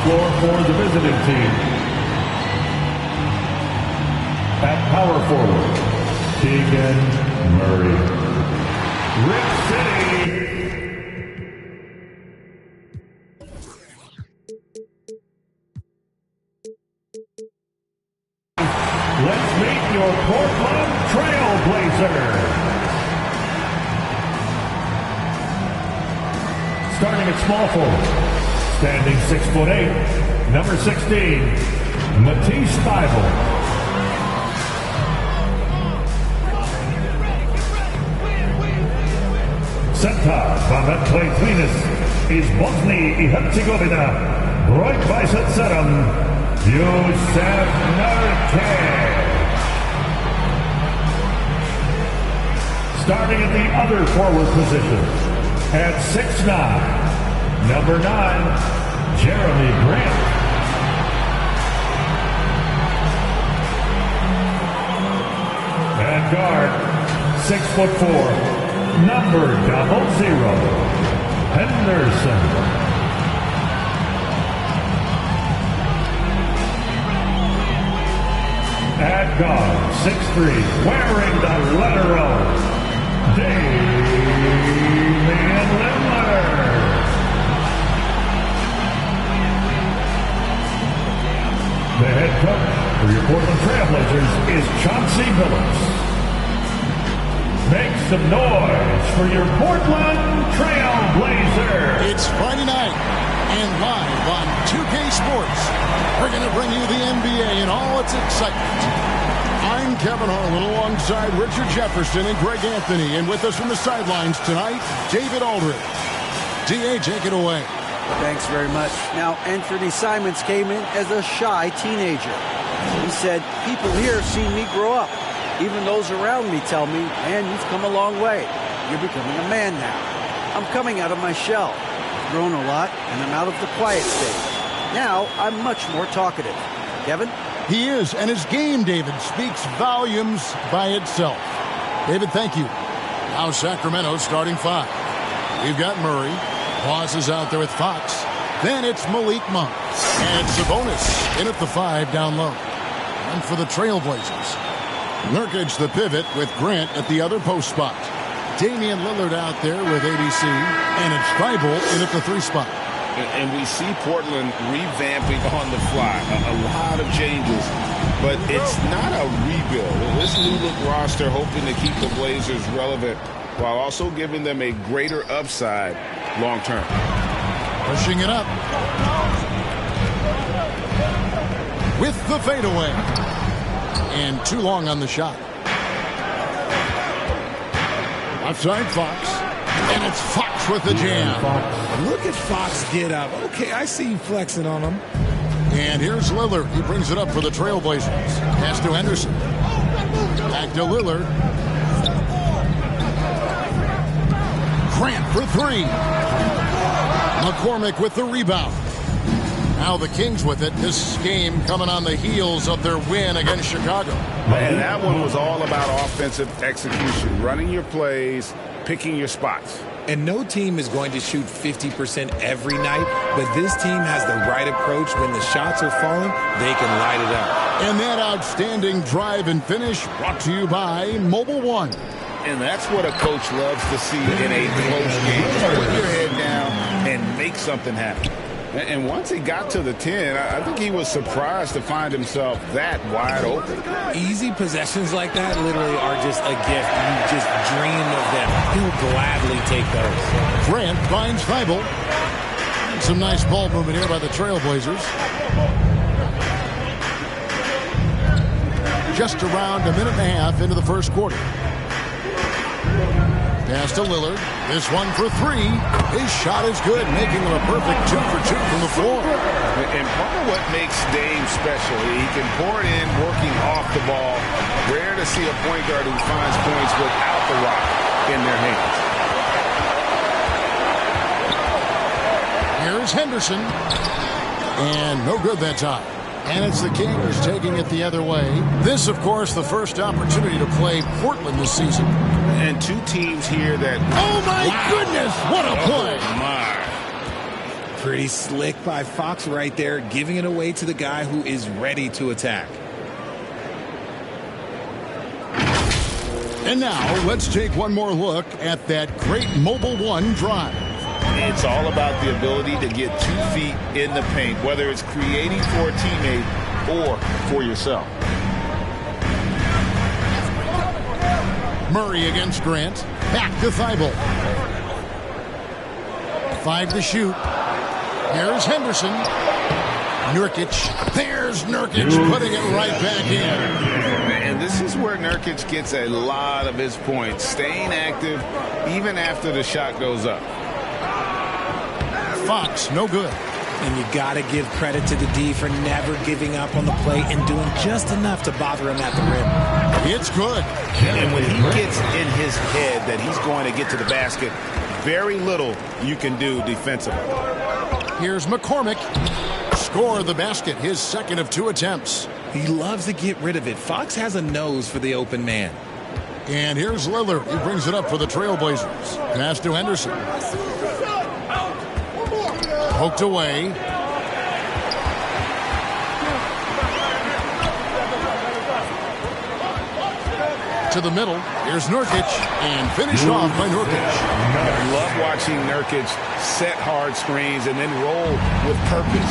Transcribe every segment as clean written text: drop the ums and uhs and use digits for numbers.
score for the visiting team. At power forward, Keegan Murray. Rip City. Let's meet your Portland Trailblazers. Starting at small forward, standing 6'8", number 16, Matisse Thybulle. Center, Pametleitlinis, is Bosnia i Herzegovina, Roy Bicep Serum, Yusef Nurkic. Starting at the other forward position, at 6'9", number 9, Jeremy Grant. And guard, 6'4", number 00, Henderson. At guard, 6'3", wearing the letter O, Damian Lillard. The head coach for your Portland Trailblazers is Chauncey Billups. Make some noise for your Portland Trailblazers. It's Friday night, and live on 2K Sports, we're going to bring you the NBA in all its excitement. I'm Kevin Harlan alongside Richard Jefferson and Greg Anthony, and with us from the sidelines tonight, David Aldridge. D.A., take it away. Thanks very much. Now, Anthony Simons came in as a shy teenager. He said, people here see me grow up. Even those around me tell me, man, you've come a long way. You're becoming a man now. I'm coming out of my shell. I've grown a lot, and I'm out of the quiet stage. Now, I'm much more talkative. Kevin? He is, and his game, David, speaks volumes by itself. David, thank you. Now Sacramento starting 5. We've got Murray. Pauses out there with Fox. Then it's Malik Monk. And Sabonis in at the 5 down low. And for the Trailblazers, Nurkic the pivot with Grant at the other post spot. Damian Lillard out there with ABC. And it's Thybulle in at the 3 spot. And we see Portland revamping on the fly. A lot of changes. But it's not a rebuild. This new-look roster hoping to keep the Blazers relevant while also giving them a greater upside long-term. Pushing it up. With the fadeaway. And too long on the shot. Left side, Fox. And it's Fox with the jam. Look at Fox get up. Okay, I see you flexing on him. And here's Lillard. He brings it up for the Trailblazers. Pass to Henderson. Back to Lillard. Grant for 3. McCormick with the rebound. Now the Kings with it. This game coming on the heels of their win against Chicago. And that one was all about offensive execution. Running your plays, picking your spots. And no team is going to shoot 50% every night, but this team has the right approach. When the shots are falling, they can light it up. And that outstanding drive and finish brought to you by Mobile One. And that's what a coach loves to see in a close game. Just put your head down and make something happen. And once he got to the 10, I think he was surprised to find himself that wide open. Easy possessions like that literally are just a gift. You just dream of them. He'll gladly take those. Grant finds Thybulle. Some nice ball movement here by the Trailblazers. Just around a minute and a half into the first quarter. Pass to Lillard. This one for 3. His shot is good, making him a perfect 2 for 2 from the floor. And part of what makes Dame special, he can pour it in, working off the ball. Rare to see a point guard who finds points without the rock in their hands. Here's Henderson. And no good that time. And it's the Kings taking it the other way. This, of course, the first opportunity to play Portland this season. And 2 teams here that... Oh, my goodness! What a play! Oh, my. Pretty slick by Fox right there, giving it away to the guy who is ready to attack. And now, let's take one more look at that great Mobile One drive. It's all about the ability to get 2 feet in the paint, whether it's creating for a teammate or for yourself. Murray against Grant. Back to Thibault. 5 to shoot. Here's Henderson. Nurkic. There's Nurkic putting it right back in. And this is where Nurkic gets a lot of his points, staying active even after the shot goes up. Fox, no good. And you got to give credit to the D for never giving up on the play and doing just enough to bother him at the rim. It's good. And when he gets in his head that he's going to get to the basket, very little you can do defensively. Here's McCormick. Score the basket, his second of 2 attempts. He loves to get rid of it. Fox has a nose for the open man. And here's Lillard. He brings it up for the Trailblazers. Pass to Henderson. Poked away. To the middle. Here's Nurkic. And finished off by Nurkic. I love watching Nurkic set hard screens and then roll with purpose.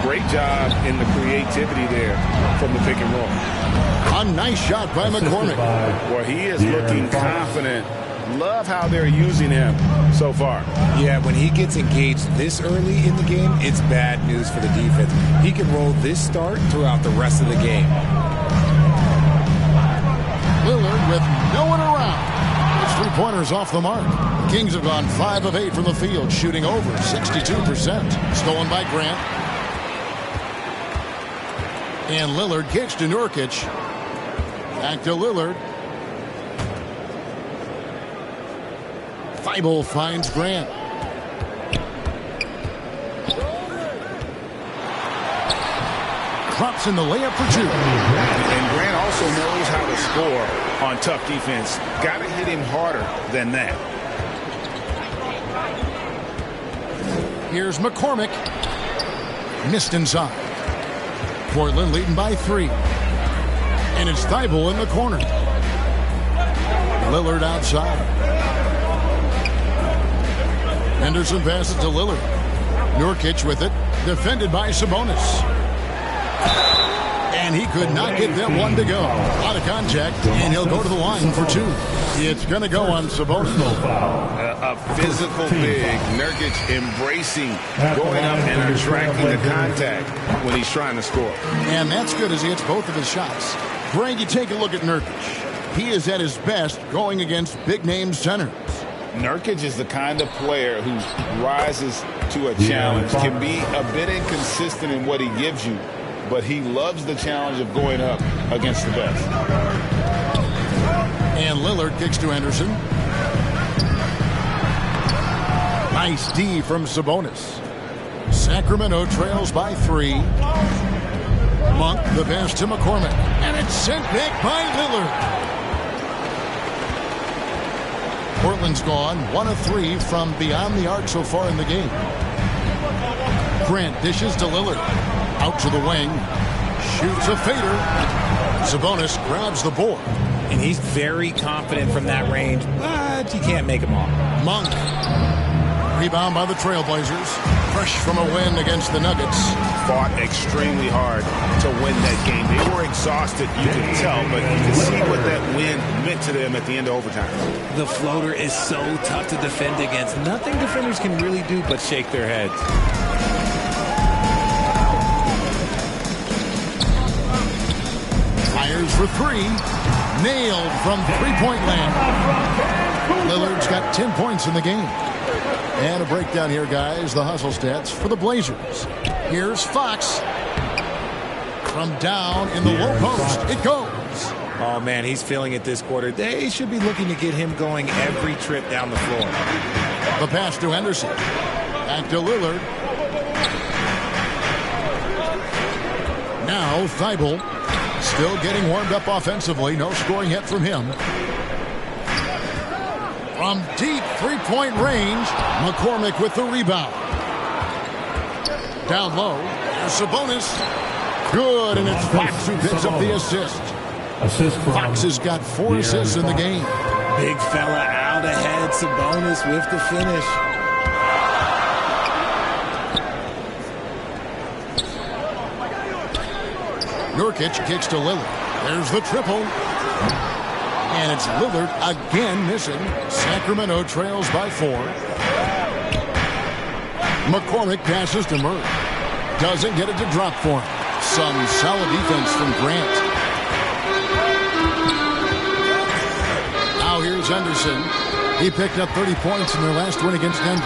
Great job in the creativity there from the pick and roll. A nice shot by McCormick. Well, he is looking confident. Love how they're using him so far. Yeah, when he gets engaged this early in the game, it's bad news for the defense. He can roll this start throughout the rest of the game. Lillard with no one around. His 3-pointers off the mark. The Kings have gone 5 of 8 from the field, shooting over 62%. Stolen by Grant. And Lillard kicks to Nurkic. Back to Lillard. Thibault finds Grant. Drops in the layup for 2. And Grant also knows how to score on tough defense. Got to hit him harder than that. Here's McCormick. Missed inside. Portland leading by 3. And it's Thibault in the corner. Lillard outside. Henderson passes to Lillard. Nurkic with it. Defended by Sabonis. And he could not get that one to go. Out of contact, and he'll go to the line for 2. It's going to go on Sabonis. A physical big. Nurkic embracing, going up and attracting the contact when he's trying to score. And that's good as he hits both of his shots. Greg, you take a look at Nurkic. He is at his best going against big-name centers. Nurkic is the kind of player who rises to a challenge, can be a bit inconsistent in what he gives you, but he loves the challenge of going up against the best. And Lillard kicks to Henderson. Nice D from Sabonis. Sacramento trails by 3. Monk the pass to McCormick. And it's sent back by Lillard. Portland's gone 1 of 3 from beyond the arc so far in the game. Grant dishes to Lillard. Out to the wing. Shoots a fader. Sabonis grabs the board. And he's very confident from that range, but you can't make him all. Monk. Rebound by the Trailblazers. Fresh from a win against the Nuggets. Fought extremely hard to win that game. They were exhausted, you can tell, but you can see what that win meant to them at the end of overtime. The floater is so tough to defend against. Nothing defenders can really do but shake their heads. Fires for 3. Nailed from 3-point land. Lillard's got 10 points in the game. And a breakdown here, guys. The hustle stats for the Blazers. Here's Fox. From down in the low post. It goes. Oh, man, he's feeling it this quarter. They should be looking to get him going every trip down the floor. The pass to Henderson. Back to Lillard. Now Thibault. Still getting warmed up offensively. No scoring yet from him. From deep 3-point range, McCormick with the rebound. Down low. There's Sabonis. Good, and it's Fox who picks up the assist. Fox has got 4 assists in the game. Big fella out ahead. Sabonis with the finish. Nurkic kicks to Lillard. There's the triple. And it's Lillard again missing. Sacramento trails by 4. McCormick passes to Murray. Doesn't get it to drop for him. Some solid defense from Grant. Now here's Henderson. He picked up 30 points in their last win against Denver.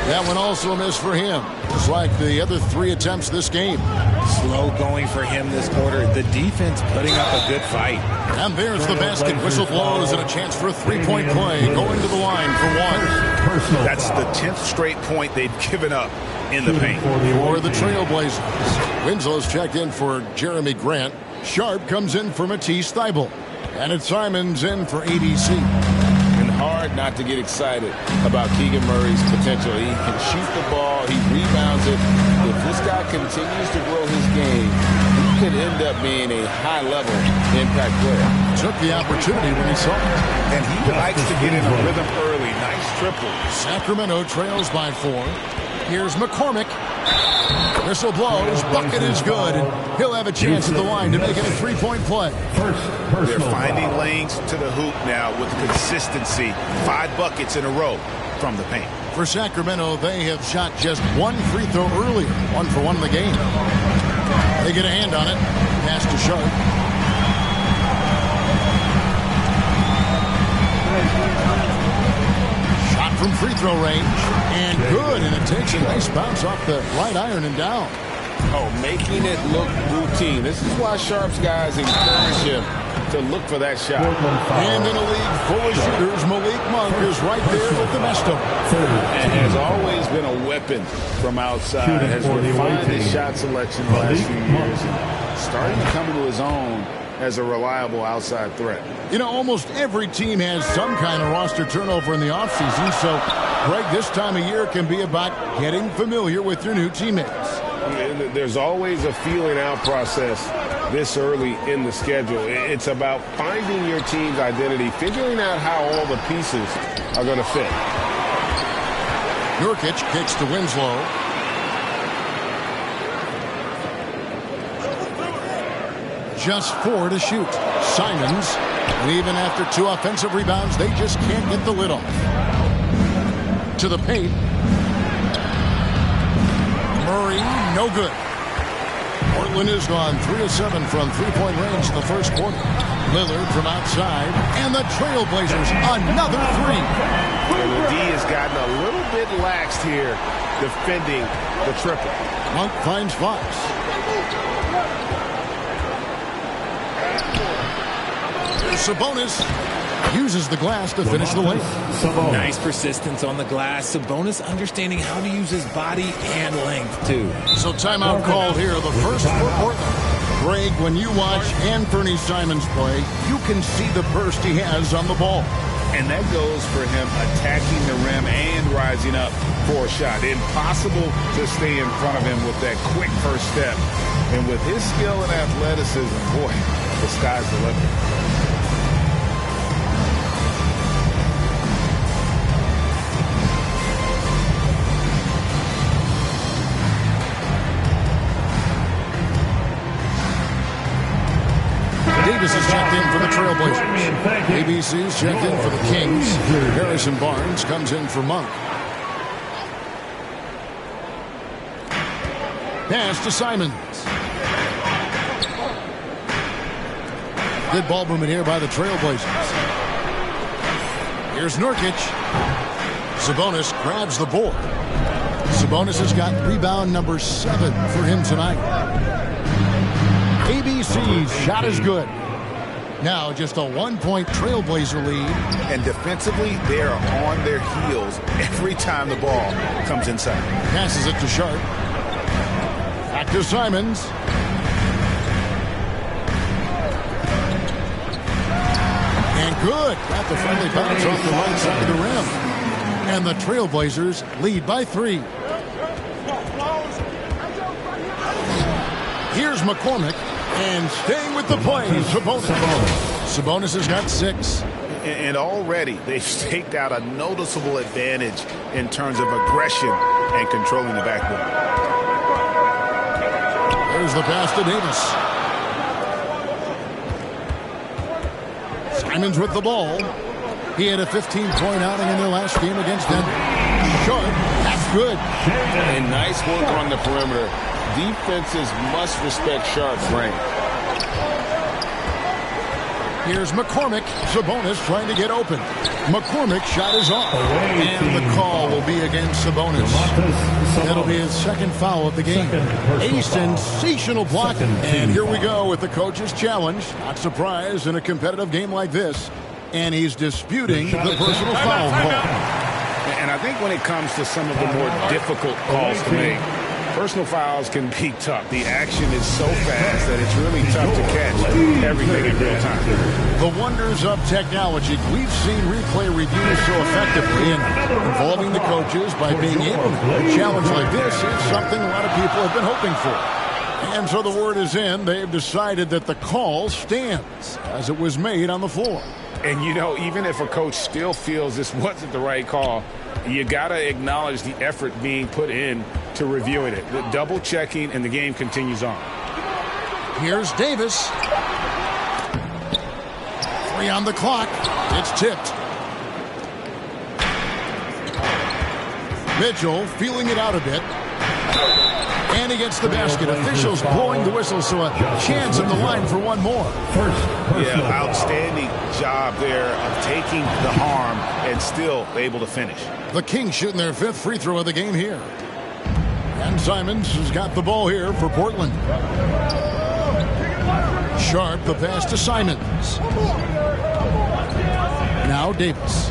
That one also a miss for him, just like the other 3 attempts this game. Slow going for him this quarter. The defense putting up a good fight. And there's the basket. Whistle blows and a chance for a 3-point play. Going to the line for 1. That's the 10th straight point they've given up in the paint. For the Trailblazers. Winslow's checked in for Jeremy Grant. Sharp comes in for Matisse Thybulle. And it's Simons in for ABC. And hard not to get excited about Keegan Murray's potential. He can shoot the ball. He rebounds it. If this guy continues to grow his game, he could end up being a high-level impact player. Took the opportunity when he saw it. And he likes to get in a rhythm early. Nice triple. Sacramento trails by 4. Here's McCormick. Whistle blows. Bucket is good. And he'll have a chance at the line to make it a 3-point play. They're finding lanes to the hoop now with consistency. 5 buckets in a row from the paint. For Sacramento, they have shot just 1 free throw earlier. 1 for 1 in the game. They get a hand on it. Pass to Sharp. Shot from free throw range. And good. And it takes a nice bounce off the right iron and down. Oh, making it look routine. This is why Sharp's guys encourage him to look for that shot. And in a league full of shooters, Malik Monk is right there with the Mesto. And has always been a weapon from outside. Has refined his shot selection the last few years. And starting to come into his own as a reliable outside threat. You know, almost every team has some kind of roster turnover in the offseason. So, Greg, this time of year can be about getting familiar with your new teammates. There's always a feeling out process this early in the schedule. It's about finding your team's identity, figuring out how all the pieces are going to fit. Nurkic kicks to Winslow. Just 4 to shoot. Simons, and even after 2 offensive rebounds, they just can't get the lid off. To the paint. Murray, no good. Portland has gone 3 of 7 from 3-point range in the first quarter. Lillard from outside, and the Trailblazers another 3. And the D has gotten a little bit laxed here defending the triple. Monk finds Fox. There's Sabonis. Uses the glass to finish the lane. Nice persistence on the glass. Sabonis understanding how to use his body and length, too. So timeout called here, the first for Portland. Greg, when you watch Anthony Simons play, you can see the burst he has on the ball. And that goes for him attacking the rim and rising up for a shot. Impossible to stay in front of him with that quick first step. And with his skill and athleticism, boy, the sky's the limit. Davis is checked in for the Trailblazers. ABC's checked in for the Kings. Harrison Barnes comes in for Monk. Pass to Simons. Good ball movement here by the Trailblazers. Here's Nurkic. Sabonis grabs the board. Sabonis has got rebound number 7 for him tonight. ABC's shot is good. Now just a 1-point Trailblazer lead. And defensively, they are on their heels every time the ball comes inside. Passes it to Sharp. Back to Simons. And good. Got the friendly bounce off the right side of the rim. And the Trailblazers lead by 3. Here's McCormick, and staying with the play, Sabonis has got 6. And already they've staked out a noticeable advantage in terms of aggression and controlling the backboard. There's the pass to Davis. Simons with the ball. He had a 15-point outing in their last game against Denver. Short, that's good. And nice work on the perimeter. Defenses must respect Sharp's range. Here's McCormick. Sabonis trying to get open. McCormick's shot is off. And the call will be against Sabonis. That'll be his second foul of the game. A sensational block. And here we go with the coach's challenge. Not surprised in a competitive game like this. And he's disputing the personal foul call. And I think when it comes to some of the more difficult calls to make, personal fouls can be tough. The action is so fast that it's really tough to catch everything in real time. The wonders of technology. We've seen replay reviews so effectively, and involving the coaches by being able to a challenge like this is something a lot of people have been hoping for. And so the word is in. They've decided that the call stands as it was made on the floor. And, you know, even if a coach still feels this wasn't the right call, you got to acknowledge the effort being put in to reviewing it. The double checking, and the game continues on. Here's Davis. 3 on the clock. It's tipped. Mitchell feeling it out a bit. And he gets the basket. Officials blowing the whistle, so a chance on the line for one more. Yeah, outstanding job there of taking the harm and still able to finish. The Kings shooting their 5th free throw of the game here. And Simons has got the ball here for Portland. Sharp, the pass to Simons. Now Davis.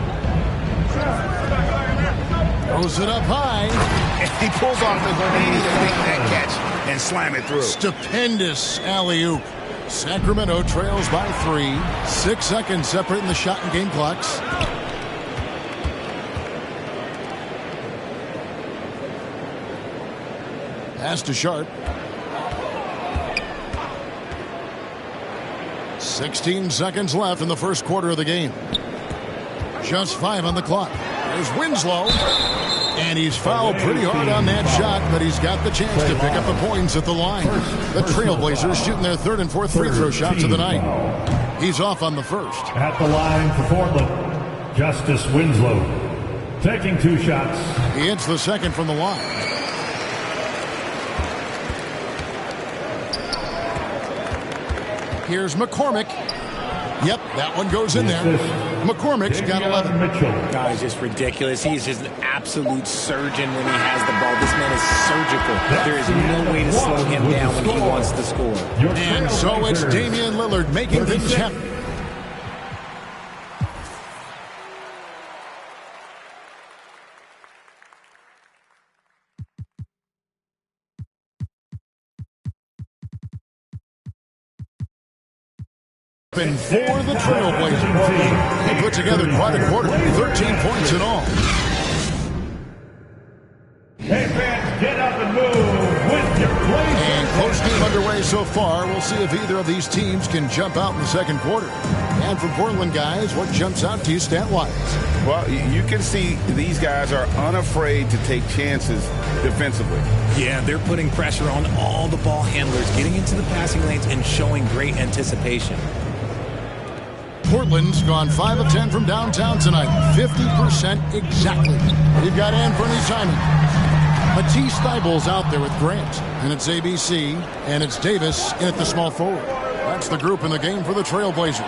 Throws it up high. And he pulls off the grenade to make that catch and slam it through. Stupendous alley-oop. Sacramento trails by 3. 6 seconds separating the shot and game clocks. Pass to Sharp. 16 seconds left in the first quarter of the game. Just 5 on the clock. There's Winslow. And he's fouled pretty hard on that shot, but he's got the chance to pick up the points at the line. The Trailblazers shooting their 3rd and 4th free throw shots of the night. He's off on the first. At the line for Portland, Justice Winslow taking 2 shots. He hits the second from the line. Here's McCormick. Yep, that one goes in there. McCormick's got 11. No, it's just ridiculous. He's just an absolute surgeon when he has the ball. This man is surgical. There is no way to slow him down when he wants to score. And so it's Damian Lillard making things happen. For the Trailblazers. They put together quite a quarter, 13 points in all. Hey fans, get up and move with your Blazers. And close game underway so far. We'll see if either of these teams can jump out in the second quarter. And for Portland guys, what jumps out to you stat-wise? Well, you can see these guys are unafraid to take chances defensively. Yeah, they're putting pressure on all the ball handlers, getting into the passing lanes and showing great anticipation. Portland's gone 5 of 10 from downtown tonight. 50% exactly. You've got Anthony Simons. Matisse Thybulle's out there with Grant. And it's ABC. And it's Davis in at the small forward. That's the group in the game for the Trailblazers.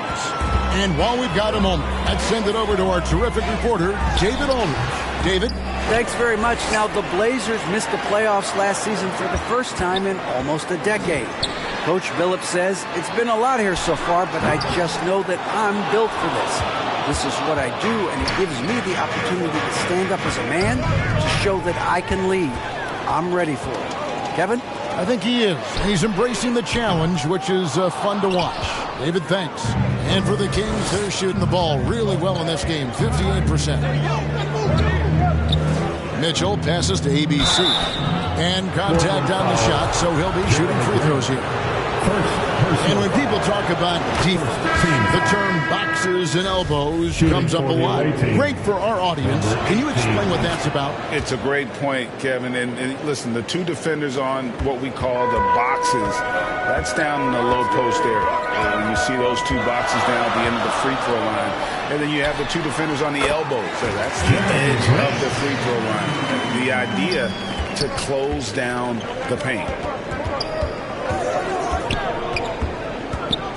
And while we've got a moment, let's send it over to our terrific reporter, David Aldridge. David? Thanks very much. Now, the Blazers missed the playoffs last season for the first time in almost a decade. Coach Billups says, it's been a lot here so far, but I just know that I'm built for this. This is what I do, and it gives me the opportunity to stand up as a man to show that I can lead. I'm ready for it. Kevin? I think he is. He's embracing the challenge, which is fun to watch. David, thanks. And for the Kings, they're shooting the ball really well in this game, 58%. Mitchell passes to ABC. And contact on the shot, so he'll be shooting free throws here. And when people talk about defense, the term boxes and elbows comes up a lot. Great for our audience. Can you explain what that's about? It's a great point, Kevin. And listen, the two defenders on what we call the boxes, that's down in the low post area. When you see those two boxes down at the end of the free throw line. And then you have the two defenders on the elbows. So that's the edge of the free throw line. And the idea to close down the paint.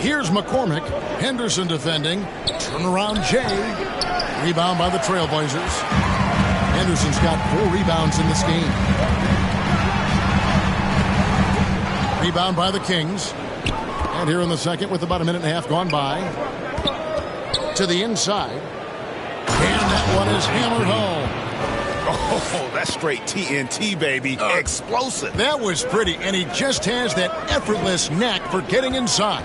Here's McCormick. Henderson defending. Turnaround Jay. Rebound by the Trailblazers. Henderson's got 4 rebounds in this game. Rebound by the Kings. And here in the second with about a minute and a half gone by. To the inside. And that one is hammered home. Oh, that's straight TNT, baby. Explosive. That was pretty, and he just has that effortless knack for getting inside.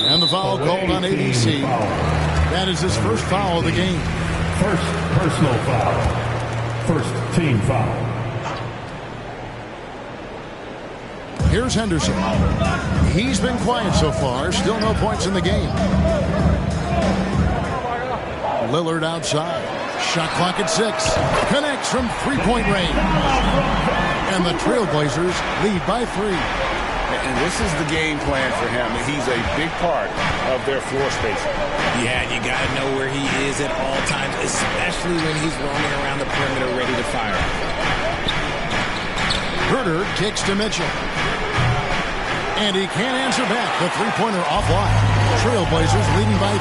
And the foul called on ABC. That is his first foul of the game. First personal foul. First team foul. Here's Henderson. He's been quiet so far. Still no points in the game. Lillard outside. Shot clock at 6. Connects from three-point range. And the Trailblazers lead by 3. And this is the game plan for him. He's a big part of their floor spacing. Yeah, you got to know where he is at all times, especially when he's roaming around the perimeter ready to fire. Herter kicks to Mitchell. And he can't answer back. The three-pointer offline. Trailblazers leading by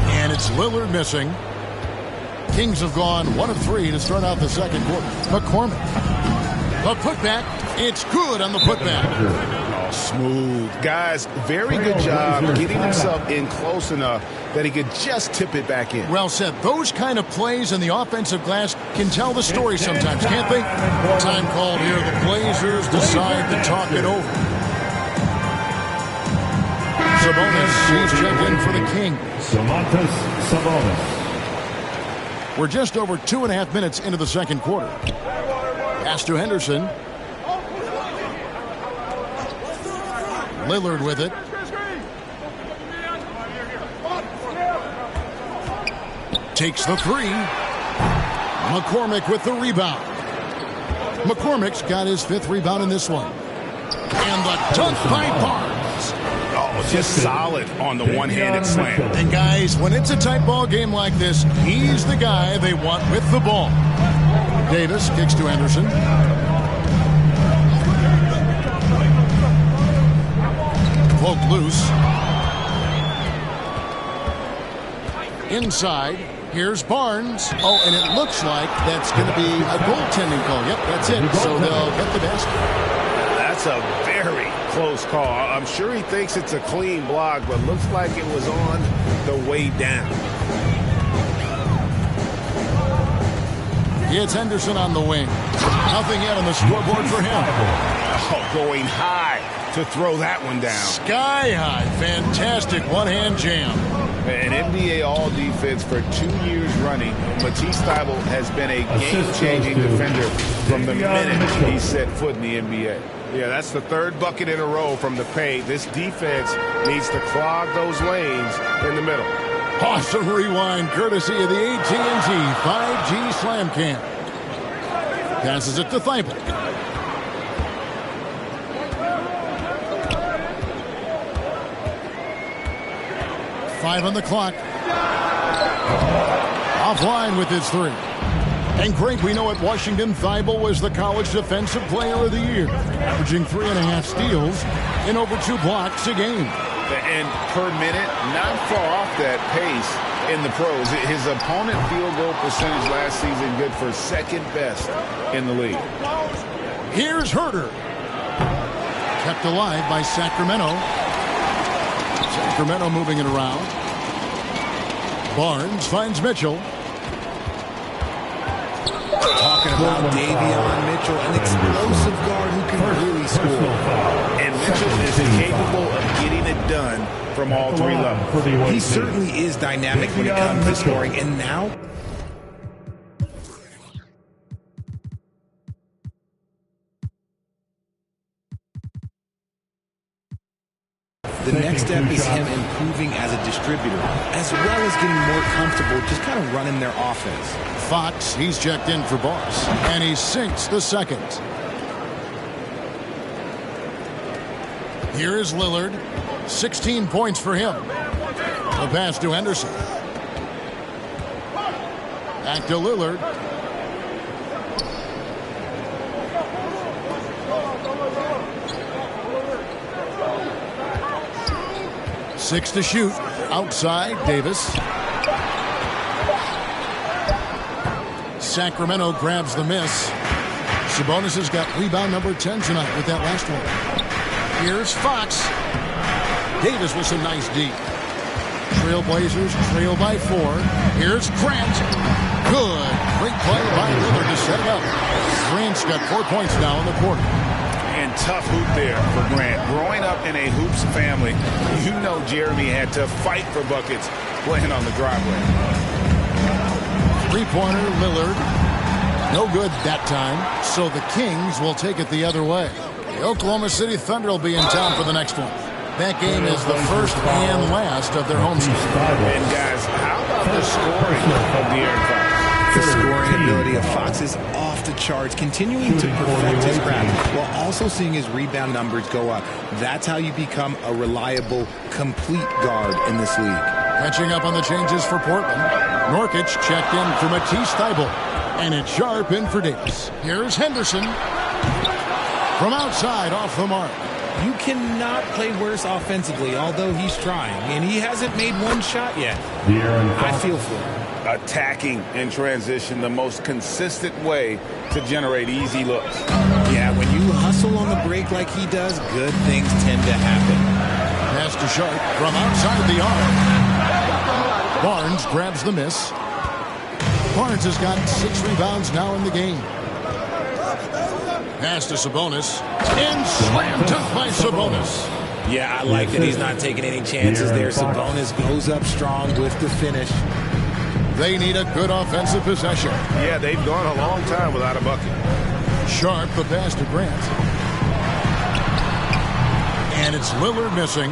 3. And it's Lillard missing. Kings have gone 1 of 3 to start out the second quarter. McCormick. A putback. It's good on the putback. Oh, smooth. Guys, very good job getting himself in close enough that he could just tip it back in. Well said. Those kind of plays in the offensive glass can tell the story sometimes, can't they? Time called here. The Blazers decide to talk it over. Sabonis, he's checked in for the Kings. Domantas Sabonis. We're just over 2.5 minutes into the second quarter. Pass to Henderson. Lillard with it. Takes the 3. McCormick with the rebound. McCormick's got his 5th rebound in this one. And the dunk by Barnes. Oh, just solid on the one-handed slam. And guys, when it's a tight ball game like this, he's the guy they want with the ball. Davis kicks to Anderson. Poked loose. Inside. Here's Barnes. Oh, and it looks like that's going to be a goaltending call. Yep, that's it. So they'll get the basket. That's a very close call. I'm sure he thinks it's a clean block, but looks like it was on the way down. It's Henderson on the wing. Nothing yet on the scoreboard for him. Oh, going high to throw that one down. Sky high. Fantastic one-hand jam. An NBA All-Defense for 2 years running. Matisse Thybulle has been a game-changing defender from the minute he set foot in the NBA. Yeah, that's the 3rd bucket in a row from the paint. This defense needs to clog those lanes in the middle. Awesome rewind courtesy of the AT&T 5G Slam Cam. Passes it to Thybulle. Five on the clock. Offline with his 3. And Greg, we know at Washington, Thybulle was the College Defensive Player of the Year, averaging 3.5 steals and over 2 blocks a game. And per minute, not far off that pace in the pros. His opponent field goal percentage last season good for 2nd best in the league. Here's Herter. Kept alive by Sacramento. Sacramento moving it around. Barnes finds Mitchell. Talking about Davion Mitchell, an explosive guard who can really score. And Mitchell capable of getting it done from all three levels. He certainly is dynamic when it comes to scoring, and now the next step is him improving as a distributor, as well as getting more comfortable just kind of running their offense. Fox, he's checked in for Boss, and he sinks the second. Here is Lillard. 16 points for him. The pass to Henderson. Back to Lillard. Six to shoot. Outside, Davis. Sacramento grabs the miss. Sabonis has got rebound number 10 tonight with that last one. Here's Fox. Davis with some nice D. Trailblazers trail by 4. Here's Grant. Good. Great play by Lillard to set it up. Grant's got 4 points now in the quarter. And tough hoop there for Grant. Growing up in a hoops family, you know Jeremy had to fight for buckets playing on the driveway. Three-pointer, Lillard. No good that time, so the Kings will take it the other way. The Oklahoma City Thunder will be in town for the next one. That game is the first and last of their home season. And guys, how about the scoring of De'Aaron Fox? The scoring ability of Fox is off the charts, continuing to perfect his craft while also seeing his rebound numbers go up. That's how you become a reliable, complete guard in this league. Catching up on the changes for Portland. Nurkic checked in for Matisse Thybulle. And it's Sharp in for Davis. Here's Henderson. From outside, off the mark. You cannot play worse offensively, although he's trying, and he hasn't made one shot yet. I feel for him. Attacking in transition, the most consistent way to generate easy looks. Yeah, when you hustle on the break like he does, good things tend to happen. Pass to Sharp from outside the arc. Barnes grabs the miss. Barnes has got 6 rebounds now in the game. Pass to Sabonis. And slam dunk by Sabonis. Yeah, I like that he's not taking any chances there. Sabonis goes up strong with the finish. They need a good offensive possession. Yeah, they've gone a long time without a bucket. Sharp, the pass to Grant. And it's Lillard missing.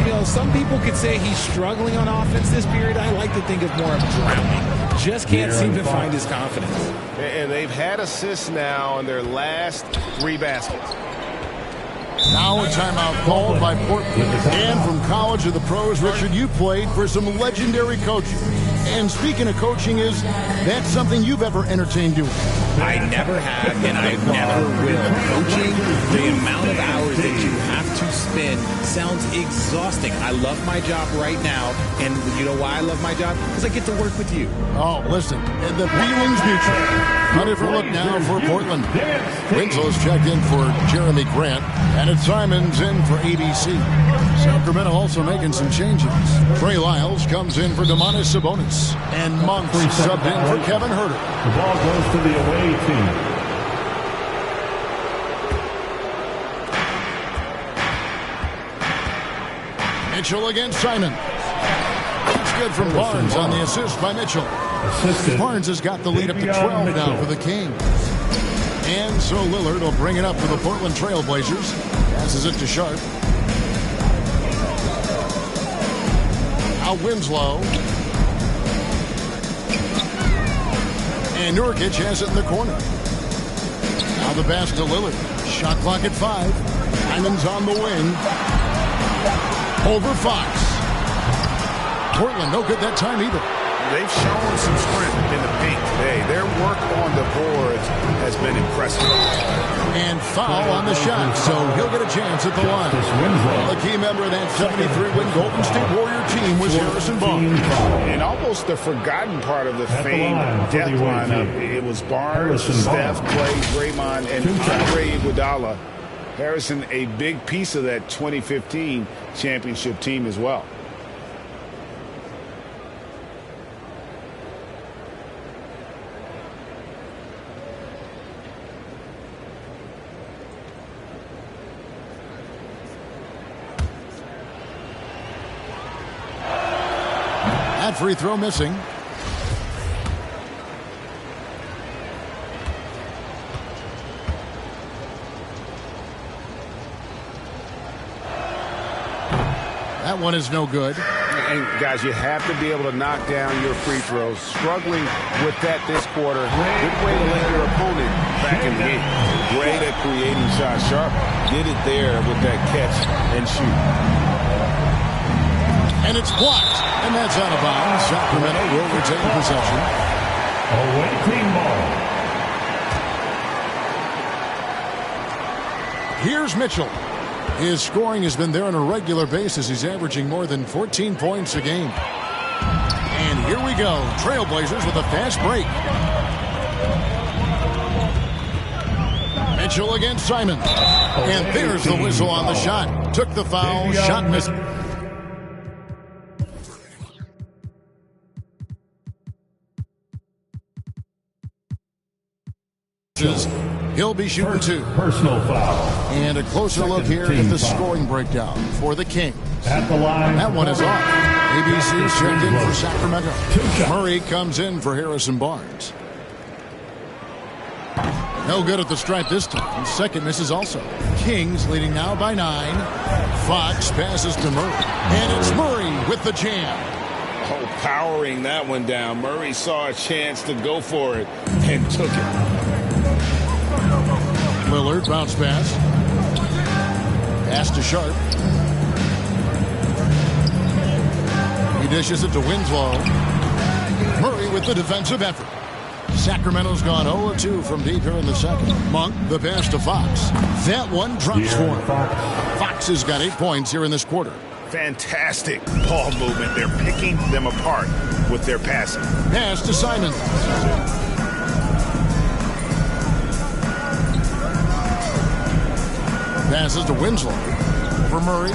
You know, some people could say he's struggling on offense this period. I like to think of more of drowning. Just can't seem to find his confidence. And they've had assists now in their last 3 baskets. Now a timeout called by Portland. And from college to the pros, Richard, you played for some legendary coaches. And speaking of coaching, is that something you've ever entertained doing? I never have, and I never will. Coaching, the amount of hours that you have to spend sounds exhausting. I love my job right now, and you know why I love my job? Because I get to work with you. Oh, listen, the feeling's mutual. A different look now for Portland. Winslow's checked in for Jeremy Grant, and it's Simons in for ABC. Sacramento also making some changes. Trey Lyles comes in for Domantas Sabonis, and Monk subbed in for Kevin Huerter. The ball goes to the away team. Mitchell against Simon. It's good from Barnes on the assist by Mitchell. Barnes has got the lead up to 12 now for the Kings. And so Lillard will bring it up for the Portland Trailblazers. Passes it to Sharp. Now Winslow. And Nurkic has it in the corner. Now the pass to Lillard. Shot clock at 5. Simon's on the wing. Over Fox. Portland no good that time either. They've shown some strength in the paint today. Their work on the boards has been impressive. And foul on the shot, so he'll get a chance at the line. A key member of that 73-win Golden State Warrior team was Harrison Barnes. And almost the forgotten part of the famed death lineup, it was Barnes, Steph, Clay, Draymond, and Andre Iguodala. Harrison, a big piece of that 2015 championship team as well. free throw missing. That one is no good. And guys, you have to be able to knock down your free throws. Struggling with that this quarter. Good way to let your opponent back in the game. Great at creating shots. Sharp did it there with that catch and shoot. And it's blocked. And that's out of bounds. Sacramento will retain possession. Away team ball. Here's Mitchell. His scoring has been there on a regular basis. He's averaging more than 14 points a game. And here we go. Trailblazers with a fast break. Mitchell against Simons. And there's the whistle on the shot. Took the foul. Shot missed. He'll be shooting 2. Personal foul. And a closer look here at the scoring breakdown for the Kings. At the line. That one is off. ABC's checked in for Sacramento. Murray comes in for Harrison Barnes. No good at the stripe this time. Second misses also. Kings leading now by 9. Fox passes to Murray. And it's Murray with the jam. Oh, powering that one down. Murray saw a chance to go for it and took it. Lillard, bounce pass. Pass to Sharp. He dishes it to Winslow. Murray with the defensive effort. Sacramento's gone 0-2 from deep here in the second. Monk, the pass to Fox. That one drops for him. Fox has got 8 points here in this quarter. Fantastic ball movement. They're picking them apart with their passing. Pass to Simons. Passes to Winslow. For Murray.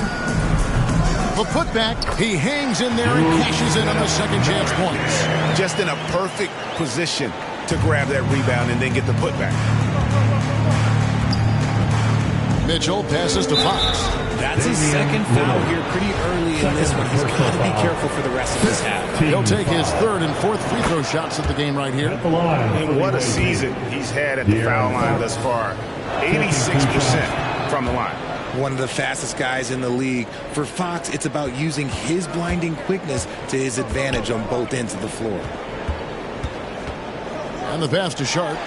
The putback. He hangs in there and cashes in on the second chance points. Just in a perfect position to grab that rebound and then get the putback. Mitchell passes to Fox. That's his second foul here pretty early in this one. He's got to be careful for the rest of this half. He'll take his third and fourth free throw shots of the game right here. And what a season he's had at the foul line thus far. 86% from the line. One of the fastest guys in the league. For Fox, it's about using his blinding quickness to his advantage on both ends of the floor. And the pass to Sharp.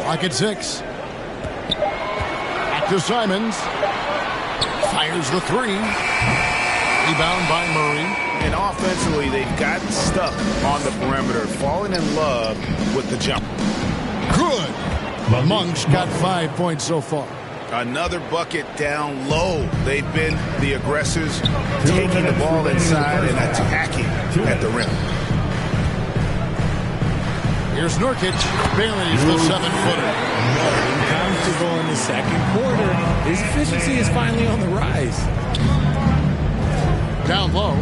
Clock at 6. Back to Simons. Fires the 3. Rebound by Murray. And offensively, they've gotten stuck on the perimeter, falling in love with the jump. Good. Monk's got 5 points so far. Another bucket down low. They've been the aggressors, taking the ball inside and attacking at the rim. Here's Nurkic. Buries the 7-footer. Comfortable in the second quarter. His efficiency is finally on the rise. Down low.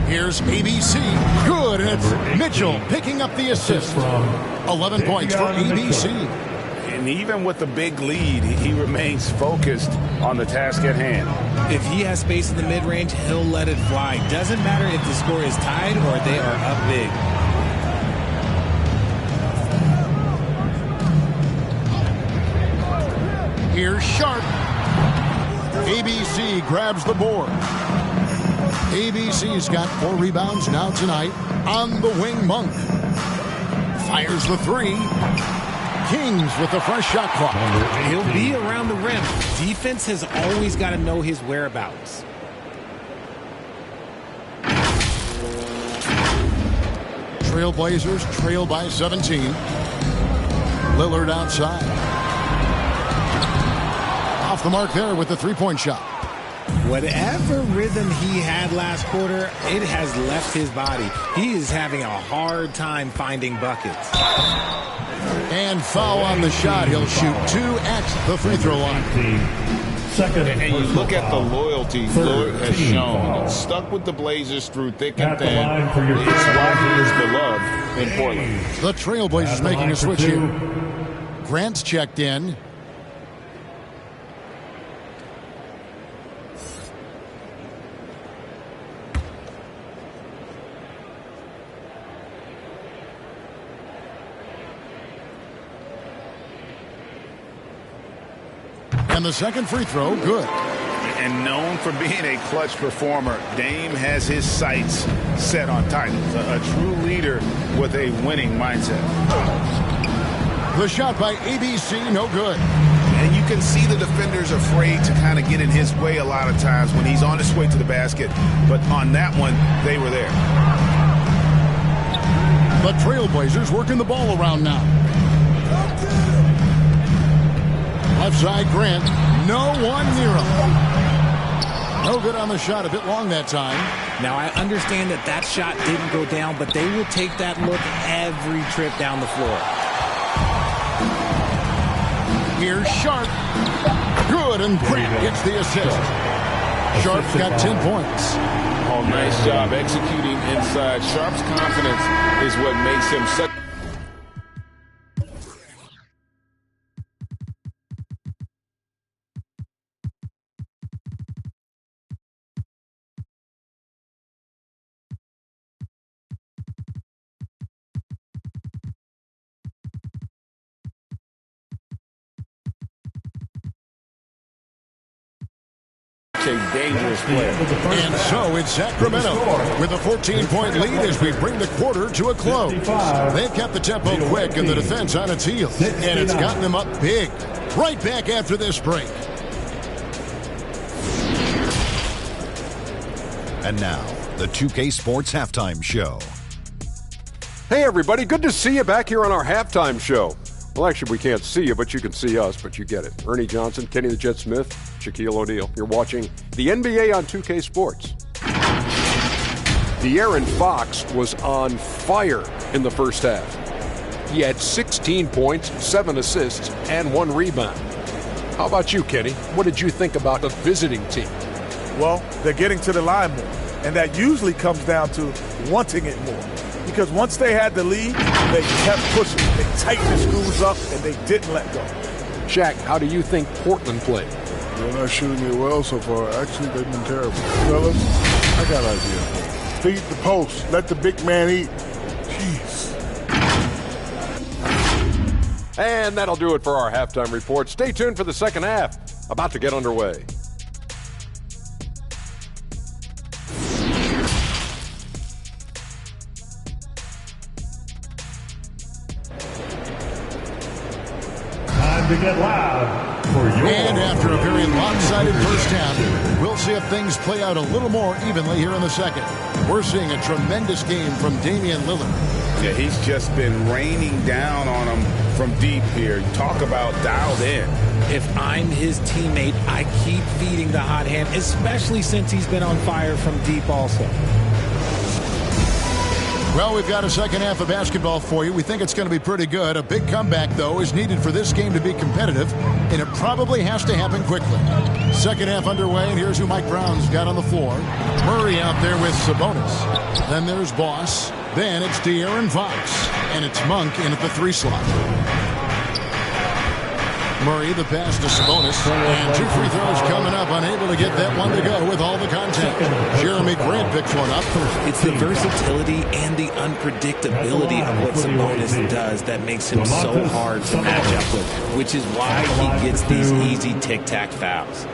Here's ABC. Good. And it's Mitchell picking up the assist. 11 points for ABC. And even with the big lead, he remains focused on the task at hand. If he has space in the mid-range, he'll let it fly. Doesn't matter if the score is tied or they are up big. Here's Sharp. ABC grabs the board. ABC's got 4 rebounds now tonight. On the wing, Monk. Fires the 3. Kings with the fresh shot clock. He'll be around the rim. Defense has always got to know his whereabouts. Trailblazers trail by 17. Lillard outside. Off the mark there with the 3-point shot. Whatever rhythm he had last quarter, it has left his body. He is having a hard time finding buckets. And foul on the shot. He'll shoot 2 at the free throw line. And you look at the loyalty Lillard has shown. Stuck with the Blazers through thick and thin. It's why he is beloved in Portland. The Trailblazers making a switch here. Grant's checked in. And the second free throw, good. And known for being a clutch performer, Dame has his sights set on Titans. A true leader with a winning mindset. The shot by ABC, no good. And you can see the defenders afraid to kind of get in his way a lot of times when he's on his way to the basket. But on that one, they were there. The Trailblazers working the ball around now. Left side, Grant. No one near him. No good on the shot. A bit long that time. Now, I understand that shot didn't go down, but they will take that look every trip down the floor. Here's Sharp. Good, and Grant gets the assist. Sharp's got 10 points. Oh, nice job executing inside. Sharp's confidence is what makes him such. A dangerous player. And so it's Sacramento with a 14-point lead as we bring the quarter to a close. They've kept the tempo quick and the defense on its heels, and it's gotten them up big. Right back after this break. And now, the 2K Sports Halftime Show. Hey, everybody. Good to see you back here on our halftime show. Well, actually, we can't see you, but you can see us, but you get it. Ernie Johnson, Kenny the Jet Smith, Shaquille O'Neal. You're watching the NBA on 2K Sports. De'Aaron Fox was on fire in the first half. He had 16 points, 7 assists, and 1 rebound. How about you, Kenny? What did you think about the visiting team? Well, they're getting to the line more, and that usually comes down to wanting it more. Because once they had the lead, they kept pushing. They tightened the screws up, and they didn't let go. Shaq, how do you think Portland played? They're not shooting it well so far. Actually, they've been terrible. Fellas, I got an idea. Feed the post. Let the big man eat. Jeez. And that'll do it for our halftime report. Stay tuned for the second half. About to get underway. To get loud for your. And after a very lopsided first half, we'll see if things play out a little more evenly here in the second. We're seeing a tremendous game from Damian Lillard. Yeah, he's just been raining down on him from deep here. Talk about dialed in. If I'm his teammate, I keep feeding the hot hand, especially since he's been on fire from deep also. Well, we've got a second half of basketball for you. We think it's going to be pretty good. A big comeback, though, is needed for this game to be competitive, and it probably has to happen quickly. Second half underway, and here's who Mike Brown's got on the floor. Murray out there with Sabonis. Then there's Boss. Then it's De'Aaron Fox, and it's Monk in at the 3 slot. Murray, the pass to Sabonis, and 2 free throws coming up, unable to get that one to go with all the contact. Jeremy Grant picks one up. It's the versatility and the unpredictability of what Sabonis does that makes him so hard to match up with, which is why he gets these easy tic-tac fouls.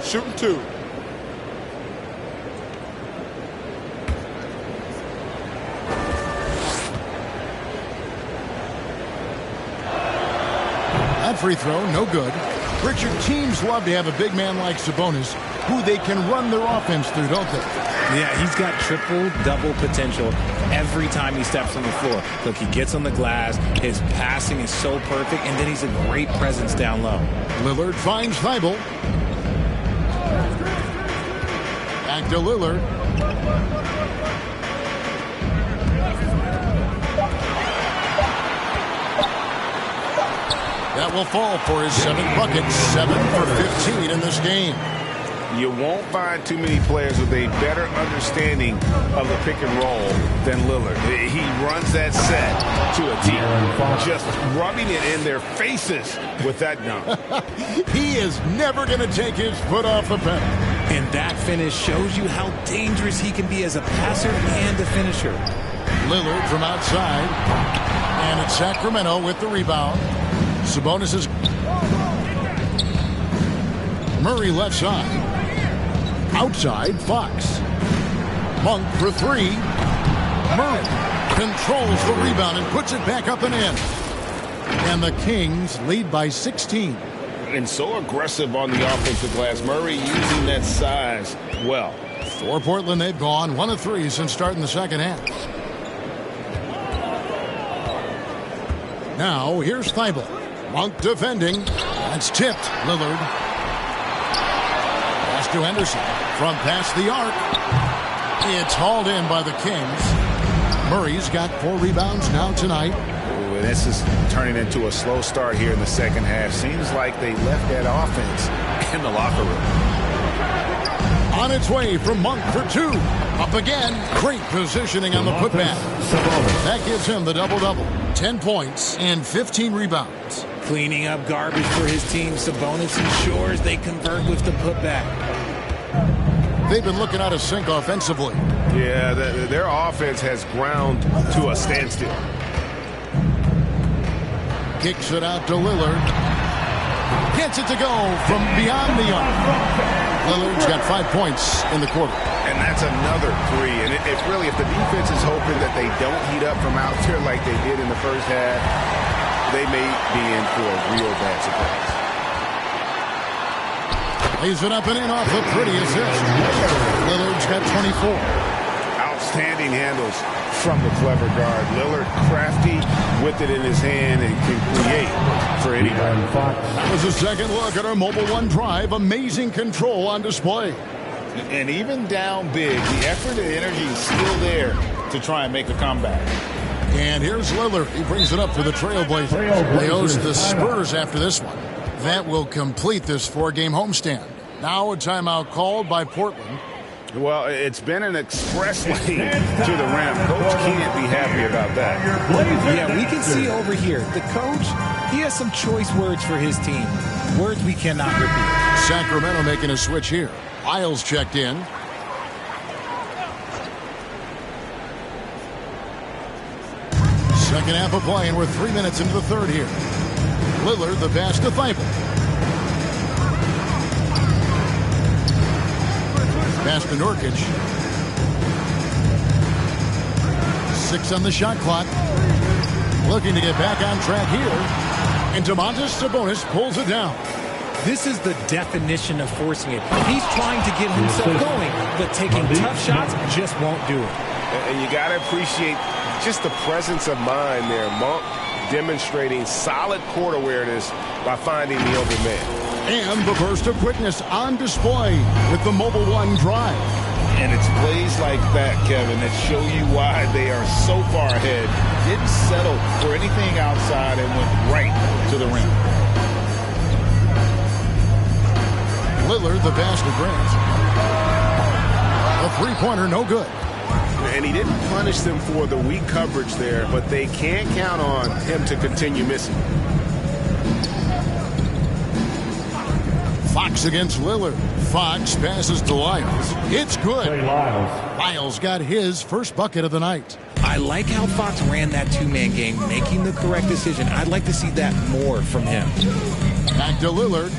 Shooting 2. That free throw, no good. Richard, teams love to have a big man like Sabonis who they can run their offense through, don't they? Yeah, he's got triple-double potential every time he steps on the floor. Look, he gets on the glass, his passing is so perfect, and then he's a great presence down low. Lillard finds Thibault. Back to Lillard. That will fall for his 7th bucket, 7 for 15 in this game. You won't find too many players with a better understanding of the pick and roll than Lillard. He runs that set to a team, just rubbing it in their faces with that dunk. He is never going to take his foot off the pedal. And that finish shows you how dangerous he can be as a passer and a finisher. Lillard from outside. And it's Sacramento with the rebound. Sabonis is... Murray left side. Outside, Fox. Monk for three. Murray controls the rebound and puts it back up and in. And the Kings lead by 16. And so aggressive on the offensive glass. Murray using that size well. For Portland, they've gone 1 of 3 since starting the second half. Now, here's Thibault. Monk defending. That's tipped. Lillard. Pass to Henderson. From past the arc. It's hauled in by the Kings. Murray's got 4 rebounds now tonight. Ooh, this is turning into a slow start here in the second half. Seems like they left that offense in the locker room. On its way from Monk for 2. Up again. Great positioning on the putback. That gives him the double-double. 10 points and 15 rebounds. Cleaning up garbage for his team. Sabonis ensures they convert with the putback. They've been looking out of sync offensively. Yeah, their offense has ground to a standstill. Kicks it out to Lillard. Gets it to go from beyond the arc. Lillard's got 5 points in the quarter. And that's another 3. And if the defense is hoping that they don't heat up from out there like they did in the first half, they may be in for a real bad surprise. Lays it up and in off the pretty assist. Lillard's got 24. Outstanding handles from the clever guard. Lillard crafty with it in his hand and can create for anybody. That was a second look at our Mobile One drive. Amazing control on display. And even down big, the effort and energy is still there to try and make a comeback. And here's Lillard. He brings it up for the Trailblazers. They host the Spurs after this one. That will complete this 4-game homestand. Now a timeout called by Portland. Well, it's been an express lane to the rim. Coach can't be happy about that. Yeah, we can see over here. The coach, he has some choice words for his team. Words we cannot repeat. Sacramento making a switch here. Isles checked in. Second half of play, and we're 3 minutes into the third here. Lillard, the pass to Thibault. Pass to Nurkic. 6 on the shot clock. Looking to get back on track here. And Domantas Sabonis pulls it down. This is the definition of forcing it. He's trying to get himself going, but taking tough shots just won't do it. And you got to appreciate just the presence of mind there. Monk demonstrating solid court awareness by finding the open man. And the burst of quickness on display with the Mobile One drive. And it's plays like that, Kevin, that show you why they are so far ahead. Didn't settle for anything outside and went right to the rim. Lillard, the pass to Grant. A three-pointer, no good. And he didn't punish them for the weak coverage there, but they can't count on him to continue missing. Fox against Lillard. Fox passes to Lyles. It's good. Lyles got his first bucket of the night. I like how Fox ran that two-man game, making the correct decision. I'd like to see that more from him. Back to Lillard.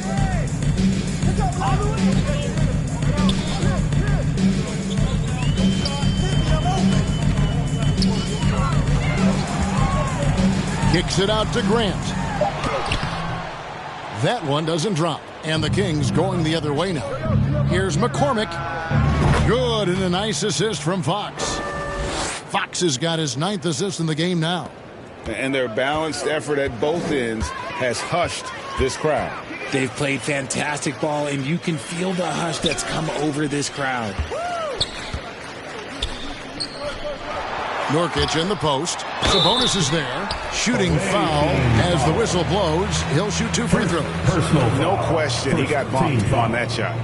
Kicks it out to Grant. That one doesn't drop. And the Kings going the other way now. Here's McCormick. Good, and a nice assist from Fox. Fox has got his 9th assist in the game now. And their balanced effort at both ends has hushed this crowd. They've played fantastic ball, and you can feel the hush that's come over this crowd. Nurkic in the post. Sabonis is there. Shooting foul as the whistle blows. He'll shoot 2 free throws. No question, he got bumped on that shot.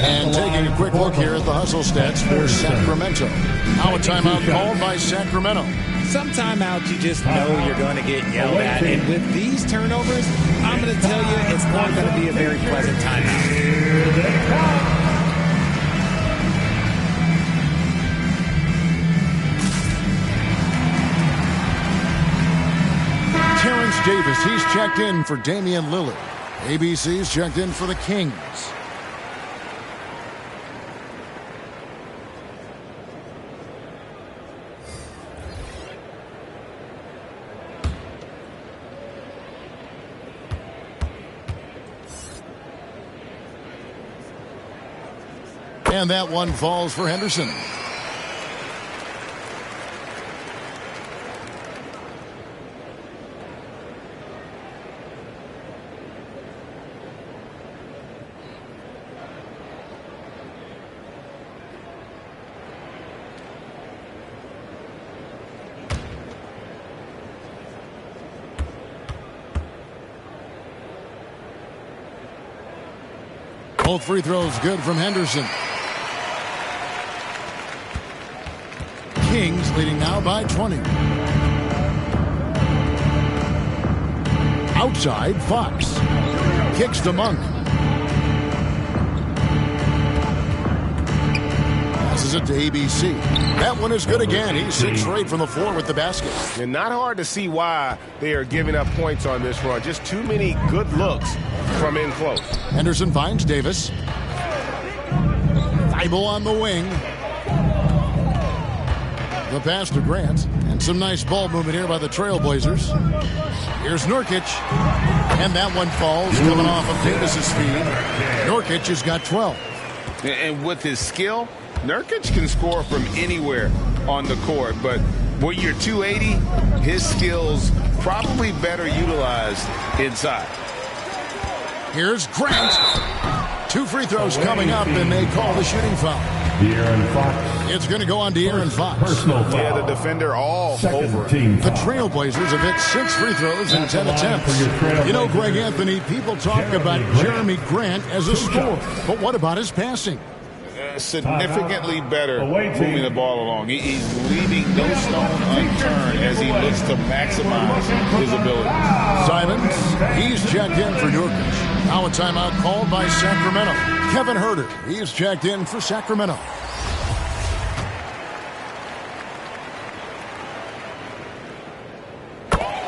And taking a quick look here at the hustle stats for Sacramento. Now a timeout called by Sacramento. Some timeouts you just know you're going to get yelled at. And with these turnovers, I'm going to tell you it's not going to be a very pleasant timeout. Here they come. Terrence Davis, he's checked in for Damian Lillard. ABC's checked in for the Kings. And that one falls for Henderson. Both free throws good from Henderson. Kings leading now by 20. Outside, Fox. Kicks to Monk. Passes it to ABC. That one is good again. He's 6 straight from the floor with the basket. And not hard to see why they are giving up points on this run. Just too many good looks from in close. Henderson finds Davis. Thibault on the wing. The pass to Grant. And some nice ball movement here by the Trailblazers. Here's Nurkic. And that one falls coming off of Davis's feed. Nurkic has got 12. And with his skill, Nurkic can score from anywhere on the court. But when you're 280, his skills probably better utilized inside. Here's Grant. 2 free throws coming up, and they call the shooting foul. De'Aaron Fox. It's going to go on De'Aaron Fox. Personal foul. Yeah, the defender all over. The Trailblazers have hit 6 free throws in 10 attempts. You know, Greg Anthony, people talk about Jeremy Grant as a scorer, but what about his passing? Significantly better moving the ball along. He's leaving no stone unturned as he looks to maximize his ability. Simons, he's checked in for Nurkic. Now a timeout called by Sacramento. Kevin Huerter, he's checked in for Sacramento.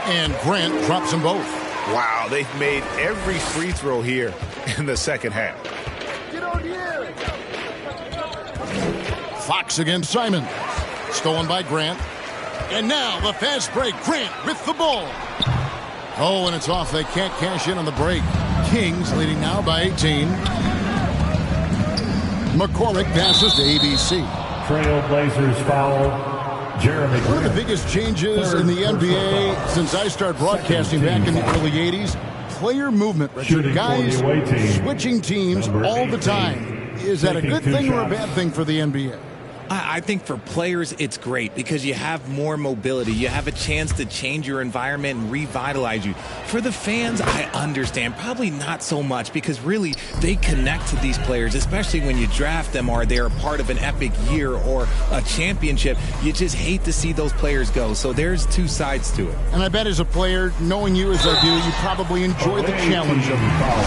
And Grant drops them both. Wow, they've made every free throw here in the second half. Fox against Simon. Stolen by Grant. And now the fast break. Grant with the ball. Oh, and it's off. They can't cash in on the break. Kings leading now by 18. McCormick passes to ABC. Trailblazers foul. Jeremy Grant. One of the biggest changes in the NBA since I started broadcasting back in the early 80s, player movement. Guys switching teams all the time. Is that a good thing or a bad thing for the NBA? I think for players, it's great because you have more mobility. You have a chance to change your environment and revitalize you. For the fans, I understand. Probably not so much because really they connect to these players, especially when you draft them or they're a part of an epic year or a championship. You just hate to see those players go. So there's 2 sides to it. And I bet as a player, knowing you as I do, you probably enjoy the challenge of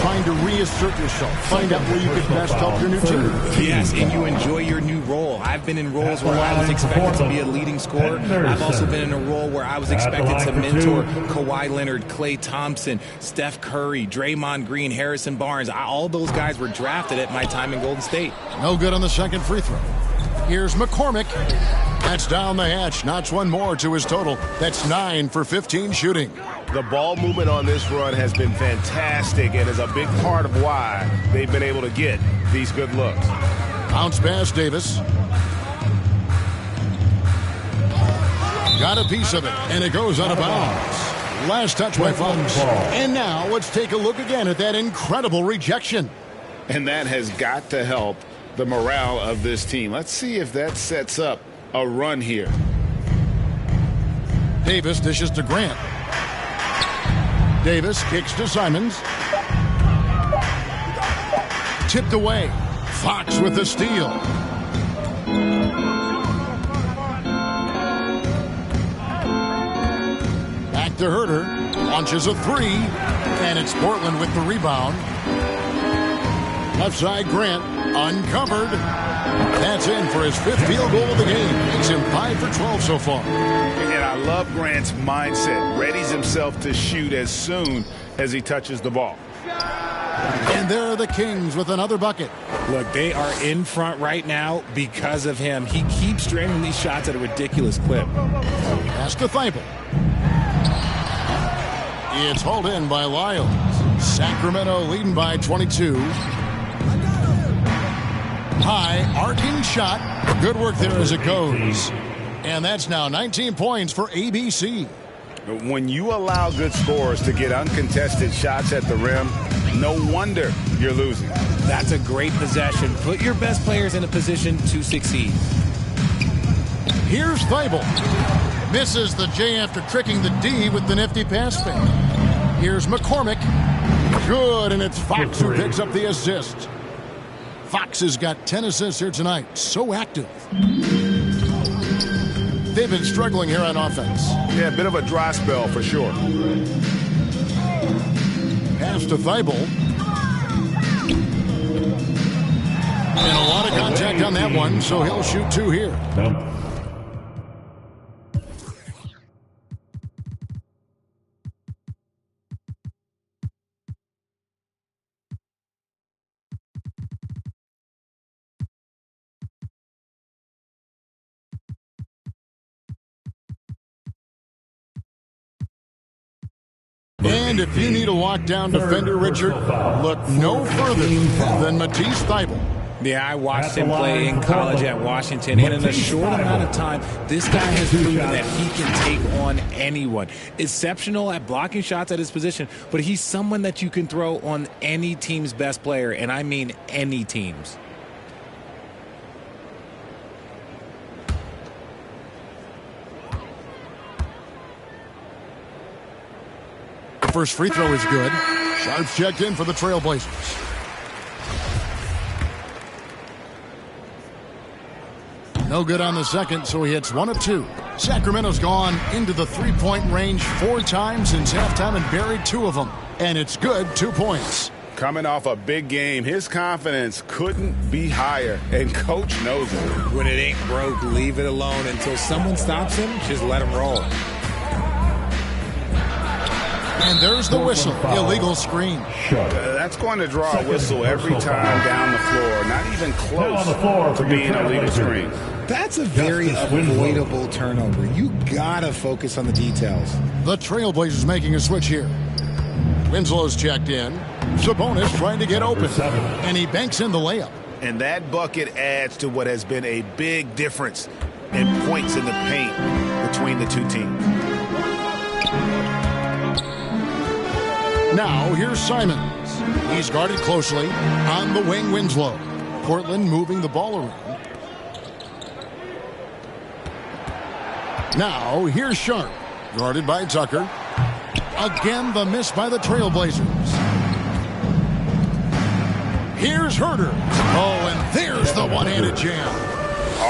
trying to reassert yourself, find out where you could best help your new team. Yes, and you enjoy your new role. I've been in roles where I was expected to be a leading scorer. I've also been in a role where I was expected to mentor Kawhi Leonard, Klay Thompson, Steph Curry, Draymond Green, Harrison Barnes. All those guys were drafted at my time in Golden State. No good on the second free throw. Here's McCormick. That's down the hatch. Notch one more to his total. That's 9 for 15 shooting. The ball movement on this run has been fantastic and is a big part of why they've been able to get these good looks. Bounce pass, Davis. Got a piece of it, and it goes out of bounds. Last touch by Fox. And now let's take a look again at that incredible rejection. And that has got to help the morale of this team. Let's see if that sets up a run here. Davis dishes to Grant. Davis kicks to Simons. Tipped away. Fox with the steal. Back to Herter. Launches a three. And it's Portland with the rebound. Left side, Grant. Uncovered. That's in for his 5th field goal of the game. Makes him 5 for 12 so far. And I love Grant's mindset. Readies himself to shoot as soon as he touches the ball. And there are the Kings with another bucket. Look, they are in front right now because of him. He keeps draining these shots at a ridiculous clip. Pass to Thibault. It's hauled in by Lyles. Sacramento leading by 22. High arcing shot. Good work there as it goes. And that's now 19 points for ABC. When you allow good scorers to get uncontested shots at the rim, no wonder you're losing. That's a great possession. Put your best players in a position to succeed. Here's Thibault. Misses the J after tricking the D with the nifty pass fake. Here's McCormick. Good, and it's Fox who picks up the assist. Fox has got 10 assists here tonight. So active. They've been struggling here on offense. Yeah, a bit of a dry spell for sure. Pass to Thibault. And a lot of contact on that one, so he'll shoot 2 here. And if you need a lockdown defender, Richard, look no further than Matisse Thibault. Yeah, I watched him play in college at Washington, and in a short amount of time, this guy has proven that he can take on anyone. Exceptional at blocking shots at his position, but he's someone that you can throw on any team's best player, and I mean any team's. First free throw is good. Sharps checked in for the Trailblazers. No good on the second, so he hits 1 of 2. Sacramento's gone into the three-point range 4 times since halftime and buried 2 of them. And it's good, 2 points. Coming off a big game, his confidence couldn't be higher, and Coach knows it. When it ain't broke, leave it alone until someone stops him. Just let him roll. And there's the whistle. Illegal screen. That's going to draw a whistle every time down the floor. Not even close to being a legal screen. That's a very avoidable turnover. You got to focus on the details. The Trailblazers making a switch here. Winslow's checked in. Sabonis trying to get open. And he banks in the layup. And that bucket adds to what has been a big difference in points in the paint between the two teams. Now, here's Simons. He's guarded closely on the wing. Winslow. Portland moving the ball around. Now, here's Sharp. Guarded by Tucker. Again, the miss by the Trailblazers. Here's Herter. Oh, and there's the one-handed jam.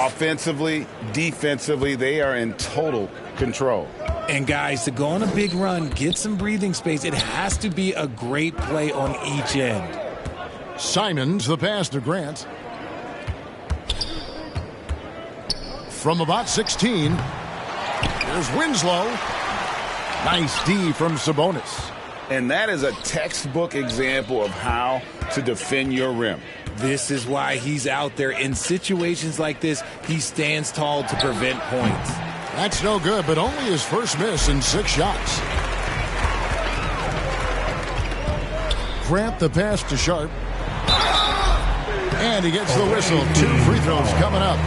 Offensively, defensively, they are in total control. And guys, to go on a big run, get some breathing space, it has to be a great play on each end. Simons, the pass to Grant. From about 16, there's Winslow. Nice D from Sabonis. And that is a textbook example of how to defend your rim. This is why he's out there. In situations like this, he stands tall to prevent points. That's no good, but only his first miss in 6 shots. Grant the pass to Sharp. And he gets the whistle. 2 free throws coming up.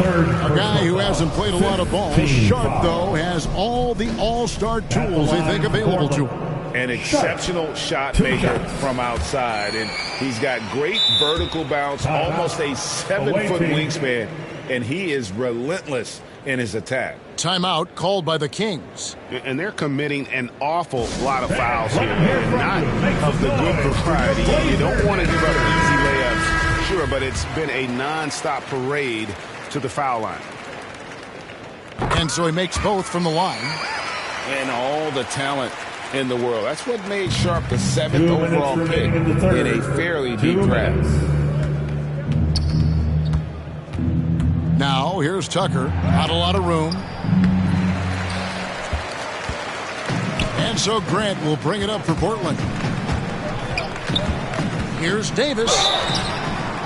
A guy who hasn't played a lot of ball. Sharp, though, has all the all-star tools they think available to him. An exceptional shot maker from outside. And he's got great vertical bounce, almost a 7-foot wingspan. And he is relentless in his attack. Timeout called by the Kings. And they're committing an awful lot of fouls here, and not of the good variety. You don't want to give up easy layups Sure, but it's been a non-stop parade to the foul line. And so he makes both from the line. And all the talent in the world. That's what made Sharp the 7th overall pick in a fairly deep draft. Now, here's Tucker. Not a lot of room. And so Grant will bring it up for Portland. Here's Davis.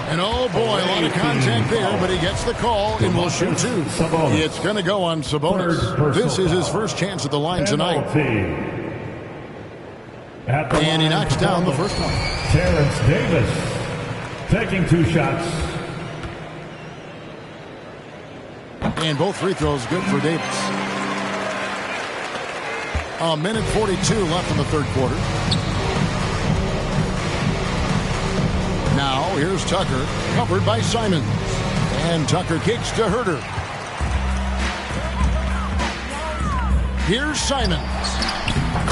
And oh boy, a lot of contact there, but he gets the call and will shoot two. It's going to go on Sabonis. This is his first chance at the line tonight. And he knocks down the first one. Terrence Davis taking 2 shots. And both free throws good for Davis. A minute 42 left in the third quarter. Now, here's Tucker, covered by Simons. And Tucker kicks to Herter. Here's Simons.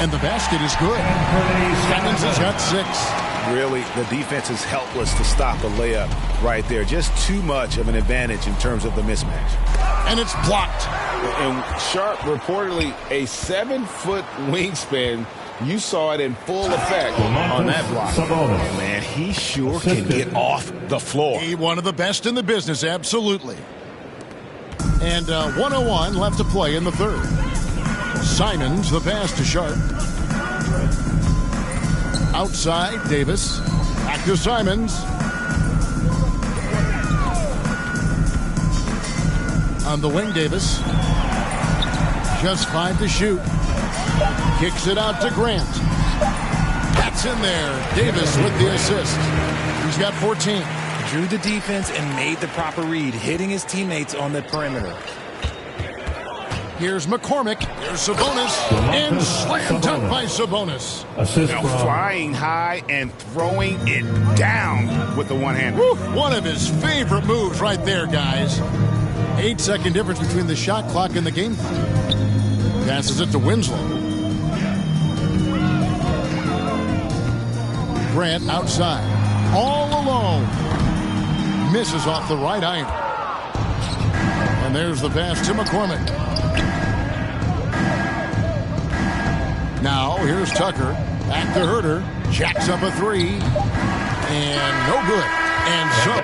And the basket is good. Simons has got 6. Really, the defense is helpless to stop a layup right there. Just too much of an advantage in terms of the mismatch. And it's blocked. And Sharp reportedly a 7-foot wingspan. You saw it in full effect on that block. Man, he sure can get off the floor. He one of the best in the business, absolutely. And 1:01 left to play in the third. Simons, the pass to Sharp. Outside, Davis. Back to Simons. On the wing, Davis. Just 5 to shoot. Kicks it out to Grant. That's in there. Davis with the assist. He's got 14. Drew the defense and made the proper read, hitting his teammates on the perimeter. Here's McCormick. Here's Sabonis. And slam dunk by Sabonis. Assist from flying high and throwing it down with the one-hander. One of his favorite moves right there, guys. 8-second difference between the shot clock and the game clock. Passes it to Winslow. Grant outside. All alone. Misses off the right iron. And there's the pass to McCormick. Now, here's Tucker. Back to Herter. Jacks up a 3. And no good. And so...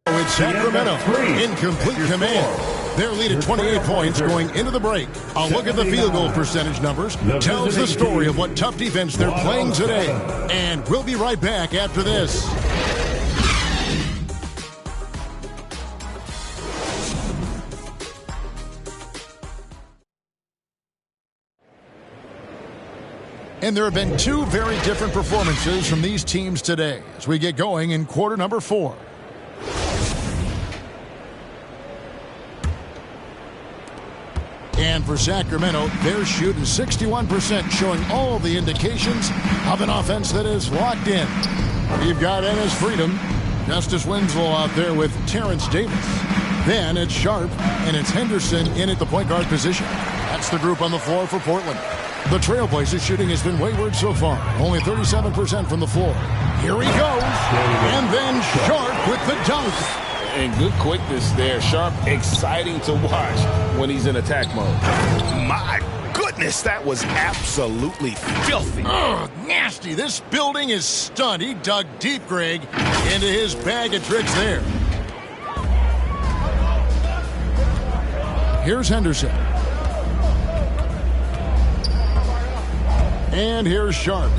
It's Sacramento in complete command. Their lead at 28 points going into the break. A look at the field goal percentage numbers tells the story of what tough defense they're playing today. And we'll be right back after this. And there have been 2 very different performances from these teams today as we get going in quarter number 4. And for Sacramento, their shoot is 61%, showing all the indications of an offense that is locked in. You've got Ennis Freedom, Justice Winslow out there with Terrence Davis. Then it's Sharp, and it's Henderson in at the point guard position. That's the group on the floor for Portland. The Trailblazers shooting has been wayward so far, only 37% from the floor. Here he goes, and then Sharp with the dunk. And good quickness there. Sharp, exciting to watch when he's in attack mode. My goodness, that was absolutely filthy. Ugh, nasty. This building is stunned. He dug deep, Greg, into his bag of tricks there. Here's Henderson. And here's Sharp.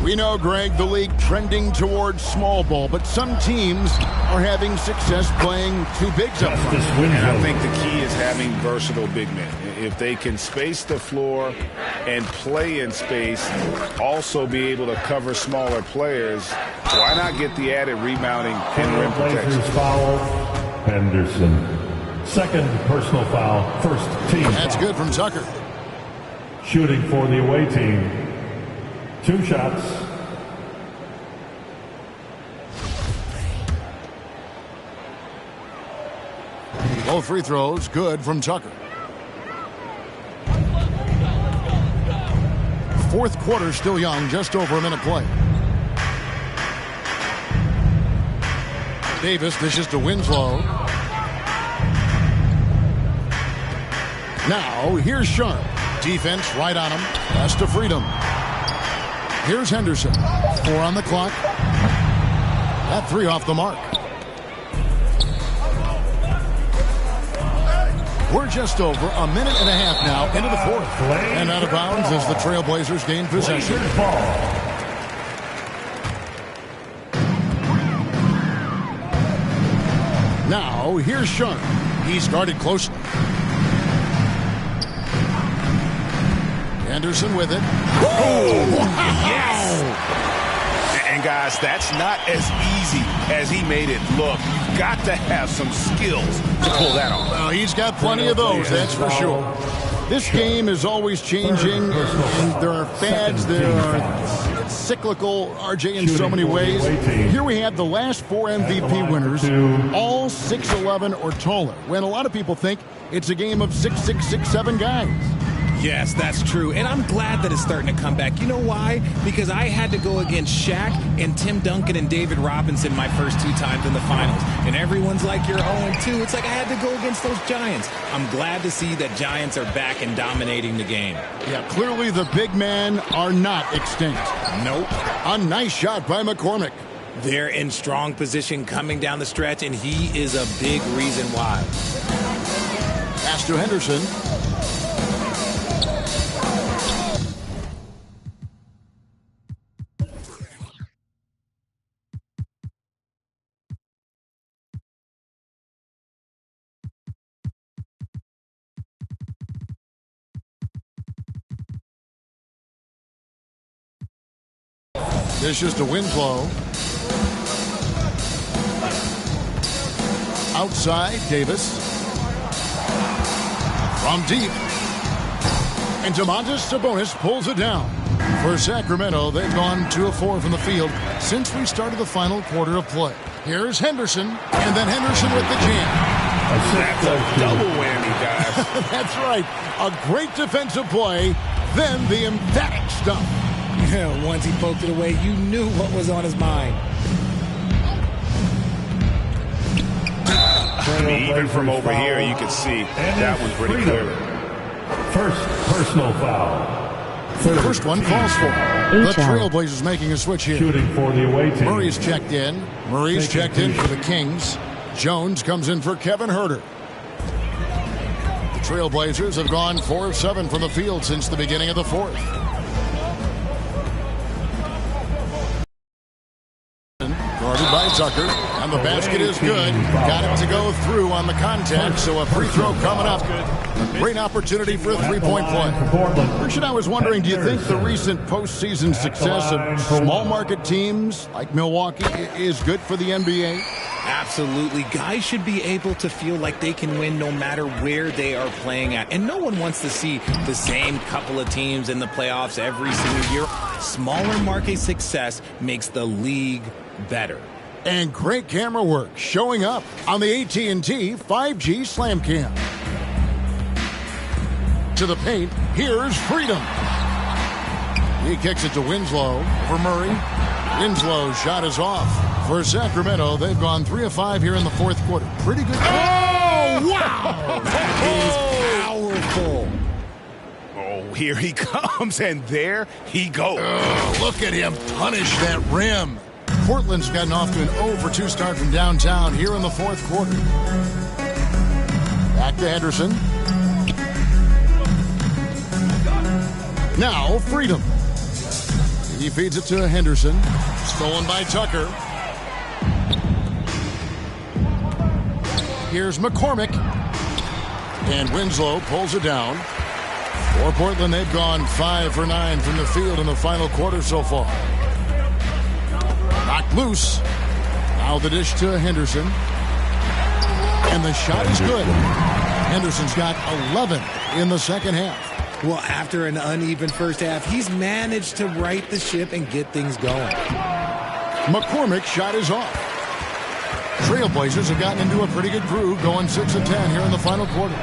We know, Greg, the league trending towards small ball, but some teams are having success playing 2 bigs up front. And I think the key is having versatile big men. If they can space the floor and play in space, also be able to cover smaller players, why not get the added rebounding and rim protection? Foul, Henderson. Second personal foul, first team That's foul. good from Tucker. Shooting for the away team. 2 shots. Both free throws good from Tucker. fourth quarter still young, just over a minute play. Davis dishes to Winslow. Now, here's Sharp. Defense right on him. Pass to Freedom. Here's Henderson. 4 on the clock. That 3 off the mark. We're just over a minute and a half now into the fourth. And out of bounds as the Trailblazers gain possession. Now, here's Sharp. He's guarded closely. Anderson with it. Oh, yes! And guys, that's not as easy as he made it look. You've got to have some skills to pull that off. Well, he's got plenty of those, that's for sure. This game is always changing. There are fads, there are cyclical, RJ, in so many ways. Here we have the last 4 MVP winners, all 6'11" or taller, when a lot of people think it's a game of 6'6", 6'7" guys. Yes, that's true. And I'm glad that it's starting to come back. You know why? Because I had to go against Shaq and Tim Duncan and David Robinson my first 2 times in the finals. And everyone's like, you're 0-2. It's like I had to go against those Giants. I'm glad to see that Giants are back and dominating the game. Yeah, clearly the big men are not extinct. Nope. A nice shot by McCormick. They're in strong position coming down the stretch, and he is a big reason why. Pass to Henderson. This is to Winslow. Outside, Davis. From deep. And Domantas Sabonis pulls it down. For Sacramento, they've gone 2 of 4 from the field since we started the final quarter of play. Here's Henderson, and then Henderson with the jam. That's a double whammy, guys. That's right. A great defensive play, then the emphatic stuff. Once he poked it away, you knew what was on his mind. Even from over here, you can see that was pretty clear. First personal foul. The first one falls for the Trailblazers making a switch here. Shooting for the away team. Murray's checked in. Murray's checked in for the Kings. Jones comes in for Kevin Huerter. The Trailblazers have gone 4 of 7 from the field since the beginning of the fourth. Guarded by Tucker, and the basket is good. Got it to go through on the contact, so a free throw coming up. A great opportunity for a 3-point play. Richard, I was wondering, do you think the recent postseason success of small market teams like Milwaukee is good for the NBA? Absolutely. Guys should be able to feel like they can win no matter where they are playing at. And no one wants to see the same couple of teams in the playoffs every single year. Smaller market success makes the league better. And great camera work showing up on the AT&T 5G Slam Cam. To the paint, here's Freedom. He kicks it to Winslow for Murray. Winslow's shot is off. For Sacramento, they've gone 3 of 5 here in the fourth quarter. Pretty good. Oh, wow! That is powerful. Oh, here he comes, and there he goes. Look at him punish that rim. Portland's gotten off to an 0-for-2 start from downtown here in the fourth quarter. Back to Henderson. Now, Freedom. He feeds it to Henderson. Stolen by Tucker. Here's McCormick. And Winslow pulls it down. For Portland, they've gone 5 for 9 from the field in the final quarter so far. Knocked loose. Now the dish to Henderson. And the shot is good. Henderson's got 11 in the second half. Well, after an uneven first half, he's managed to right the ship and get things going. McCormick's shot is off. Trailblazers have gotten into a pretty good groove, going 6 of 10 here in the final quarter.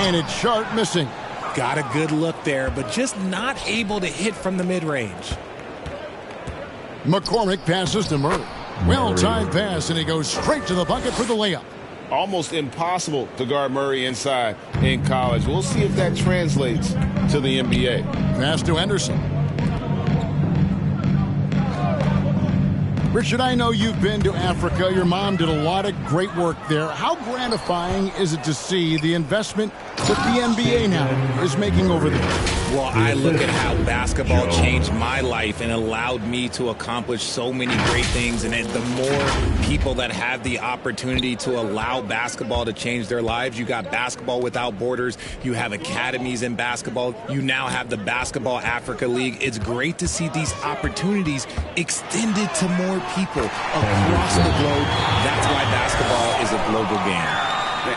And it's Sharp missing. Got a good look there, but just not able to hit from the mid-range. McCormick passes to Murray. Well-timed pass, and he goes straight to the bucket for the layup. Almost impossible to guard Murray inside in college. We'll see if that translates to the NBA. Pass to Henderson. Richard, I know you've been to Africa. Your mom did a lot of great work there. How gratifying is it to see the investment that the NBA now is making over there? Well, I look at how basketball changed my life and allowed me to accomplish so many great things. And the more people that have the opportunity to allow basketball to change their lives, you got Basketball Without Borders. You have academies in basketball. You now have the Basketball Africa League. It's great to see these opportunities extended to more people across the globe. That's why basketball is a global game.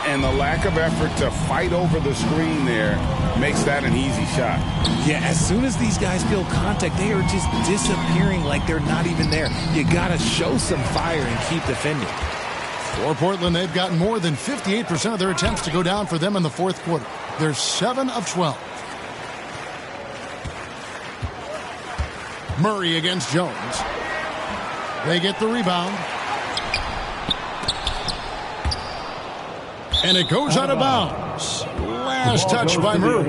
And the lack of effort to fight over the screen there makes that an easy shot. Yeah, as soon as these guys feel contact, they are just disappearing like they're not even there. You got to show some fire and keep defending. For Portland, they've gotten more than 58% of their attempts to go down for them in the fourth quarter. They're 7 of 12. Murray against Jones. They get the rebound. And it goes out of bounds. Last touch by Murray.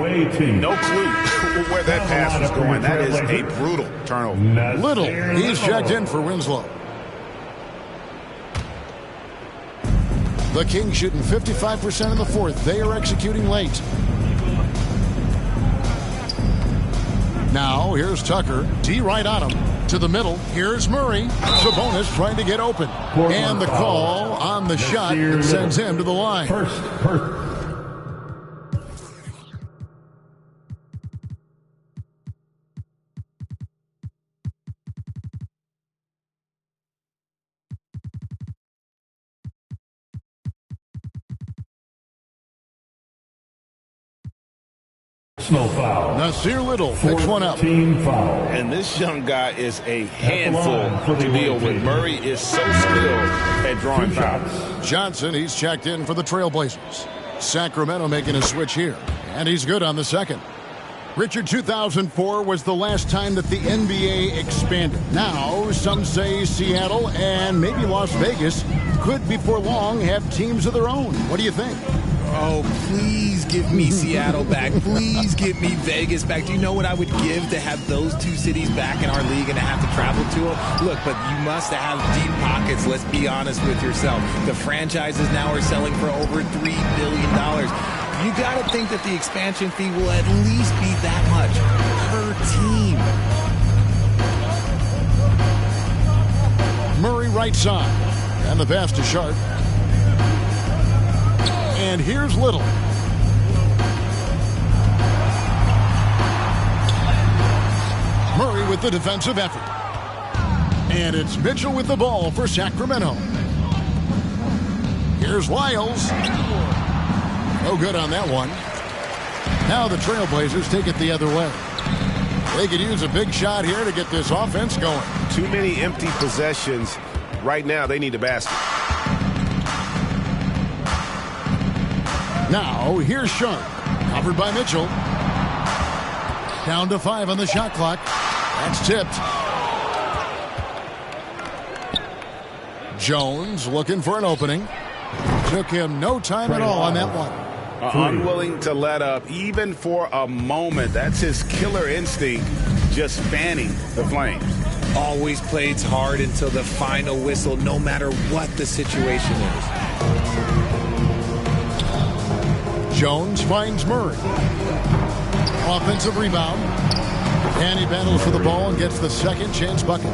No clue where that pass was going. That is a brutal turnover. Little, he's checked in for Winslow. The Kings shooting 55% in the fourth. They are executing late. Now, here's Tucker. D right on him. To the middle. Here's Murray. Sabonis trying to get open. And the call on the shot that sends him to the line. First. No foul. Nasir Little picks one up. Foul. And this young guy is a handful to deal with. Murray is so skilled at drawing fouls. Johnson, he's checked in for the Trailblazers. Sacramento making a switch here. And he's good on the second. Richard, 2004 was the last time that the NBA expanded. Now, some say Seattle and maybe Las Vegas could before long have teams of their own. What do you think? Oh, please give me Seattle back. Please give me Vegas back. Do you know what I would give to have those two cities back in our league and to have to travel to them? Look, but you must have deep pockets. Let's be honest with yourself. The franchises now are selling for over $3 billion. You got to think that the expansion fee will at least be that much per team. Murray right side. And the pass to Sharp. And here's Little. Murray with the defensive effort. And it's Mitchell with the ball for Sacramento. Here's Lyles. No good on that one. Now the Trailblazers take it the other way. They could use a big shot here to get this offense going. Too many empty possessions. Right now, they need a basket. Now, here's Sharp. Covered by Mitchell. Down to 5 on the shot clock. That's tipped. Jones looking for an opening. Took him no time at all on that one. Unwilling to let up, even for a moment. That's his killer instinct, just fanning the flames. Always plays hard until the final whistle, no matter what the situation is. Jones finds Murray. Offensive rebound. And he battles for the ball and gets the second chance bucket.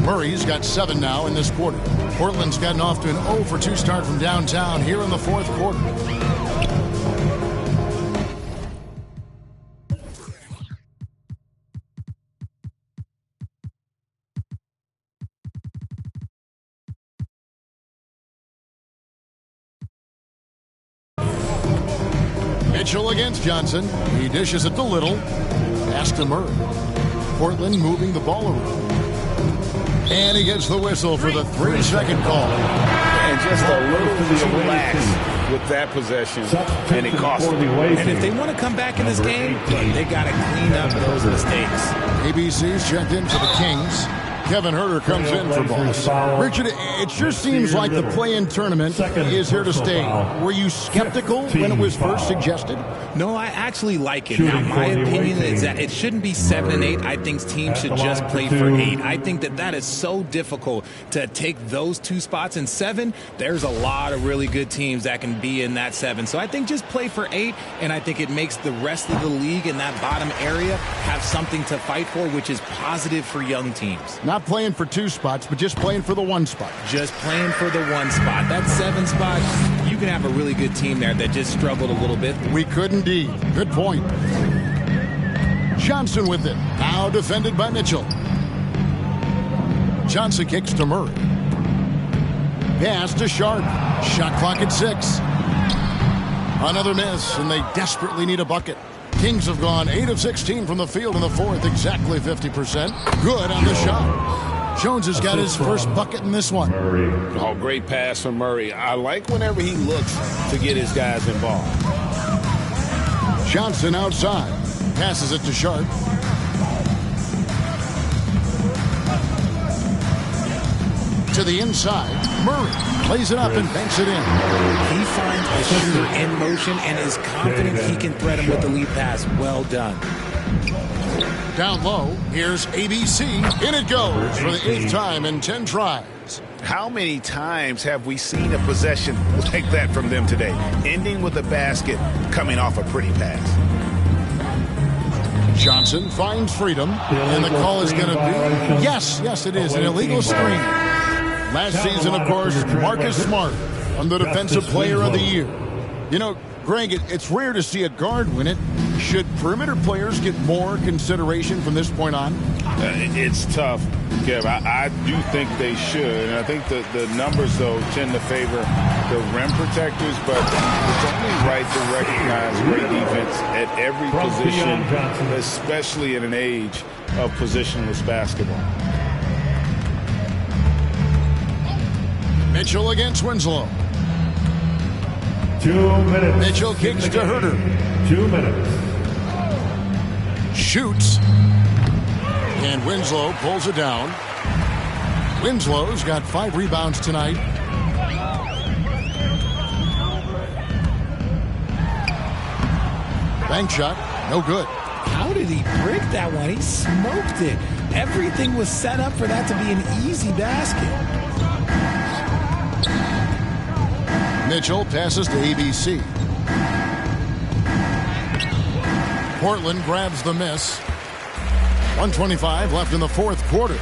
Murray's got 7 now in this quarter. Portland's gotten off to an 0 for 2 start from downtown here in the fourth quarter. Mitchell against Johnson. He dishes it to Little. Pass to Murray. Portland moving the ball around. And he gets the whistle for the 3-second call. And just a little too lax with that possession, and it cost them. And if they want to come back in this game, they got to clean up those mistakes. ABC's checked in for the Kings. Kevin Huerter comes in for Boss. Richard, it sure seems like the play-in tournament is here to stay. Were you skeptical when it was first suggested? No, I actually like it. Now, my opinion is that it shouldn't be 7 and 8. I think teams should just play for 8. I think that is so difficult to take those 2 spots. In 7, there's a lot of really good teams that can be in that 7. So I think just play for 8, and I think it makes the rest of the league in that bottom area have something to fight for, which is positive for young teams. Not playing for 2 spots, but just playing for the 1 spot. Just playing for the 1 spot. That 7 spot, you can have a really good team there that just struggled a little bit. We could indeed. Good point. Johnson with it. Now defended by Mitchell. Johnson kicks to Murray. Pass to Sharp. Shot clock at 6. Another miss, and they desperately need a bucket. Kings have gone 8 of 16 from the field in the 4th, exactly 50%. Good on the shot. Jones has got his first bucket in this one. Oh, great pass from Murray. I like whenever he looks to get his guys involved. Johnson outside. Passes it to Sharp. To the inside. Murray plays it up and banks it in. He finds a shooter in motion and is confident he can thread him with the lead pass. Well done. Down low, here's ABC. In it goes for the 8th time in 10 tries. How many times have we seen a possession like that from them today, ending with a basket coming off a pretty pass? Johnson finds freedom, and the call is going to be, yes, it is, an illegal screen. Last season, of course, Marcus Smart won the Defensive Player of the Year. You know, Greg, it's rare to see a guard win it. Should perimeter players get more consideration from this point on? It's tough, Kev. I do think they should. And I think the numbers, though, tend to favor the rim protectors. But it's only right to recognize great defense at every position, especially in an age of positionless basketball. Mitchell against Winslow. 2 minutes. Mitchell kicks to Huerter. 2 minutes. Shoots. And Winslow pulls it down. Winslow's got 5 rebounds tonight. Bank shot. No good. How did he break that one? He smoked it. Everything was set up for that to be an easy basket. Mitchell passes to ABC. Portland grabs the miss. 1:25 left in the 4th quarter.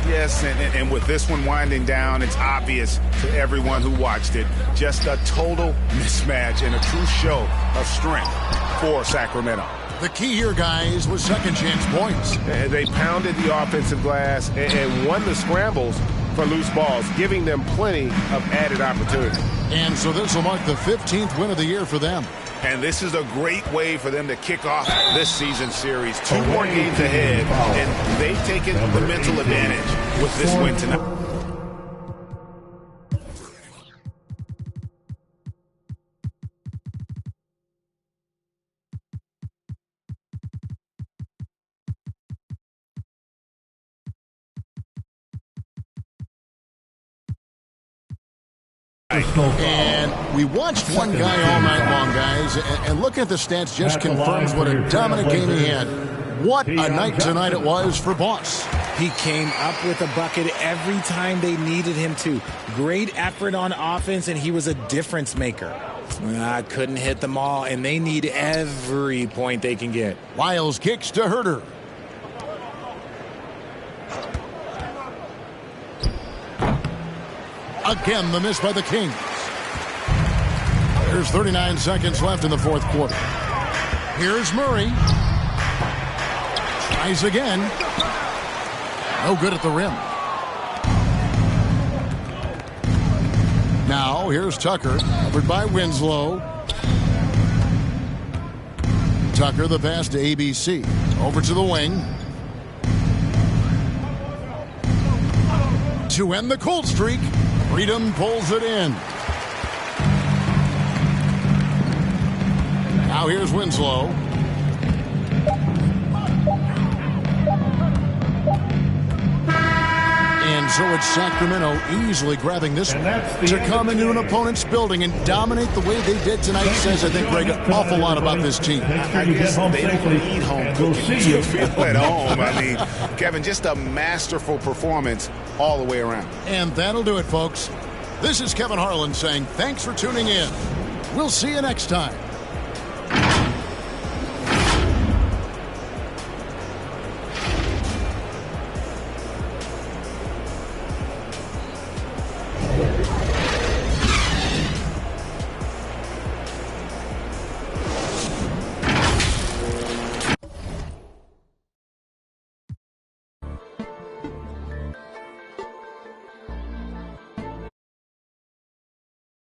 Yes, and with this one winding down, it's obvious to everyone who watched it. Just a total mismatch and a true show of strength for Sacramento. The key here, guys, was second chance points. They pounded the offensive glass and won the scrambles for loose balls, giving them plenty of added opportunity. And so this will mark the 15th win of the year for them. And this is a great way for them to kick off this season series. 2 more games ahead, and they've taken the mental advantage with this win tonight. And we watched one guy all night long, guys, and looking at the stats just confirms what a dominant game he had. What a night tonight it was for Boss. He came up with a bucket every time they needed him to. Great effort on offense, and he was a difference maker. Couldn't hit them all, and they need every point they can get. Lyles kicks to Huerter. Again, the miss by the Kings. There's 39 seconds left in the 4th quarter. Here's Murray. Tries again. No good at the rim. Now, here's Tucker, covered by Winslow. Tucker, the pass to ABC. Over to the wing. To end the cold streak, Freedom pulls it in. Now here's Winslow. And so it's Sacramento easily grabbing this one. To come into an opponent's building and dominate the way they did tonight says, I think, Greg, an awful lot about this team. I guess they don't need home cooking to feel at home. I mean, Kevin, just a masterful performance all the way around. And that'll do it, folks. This is Kevin Harlan saying thanks for tuning in. We'll see you next time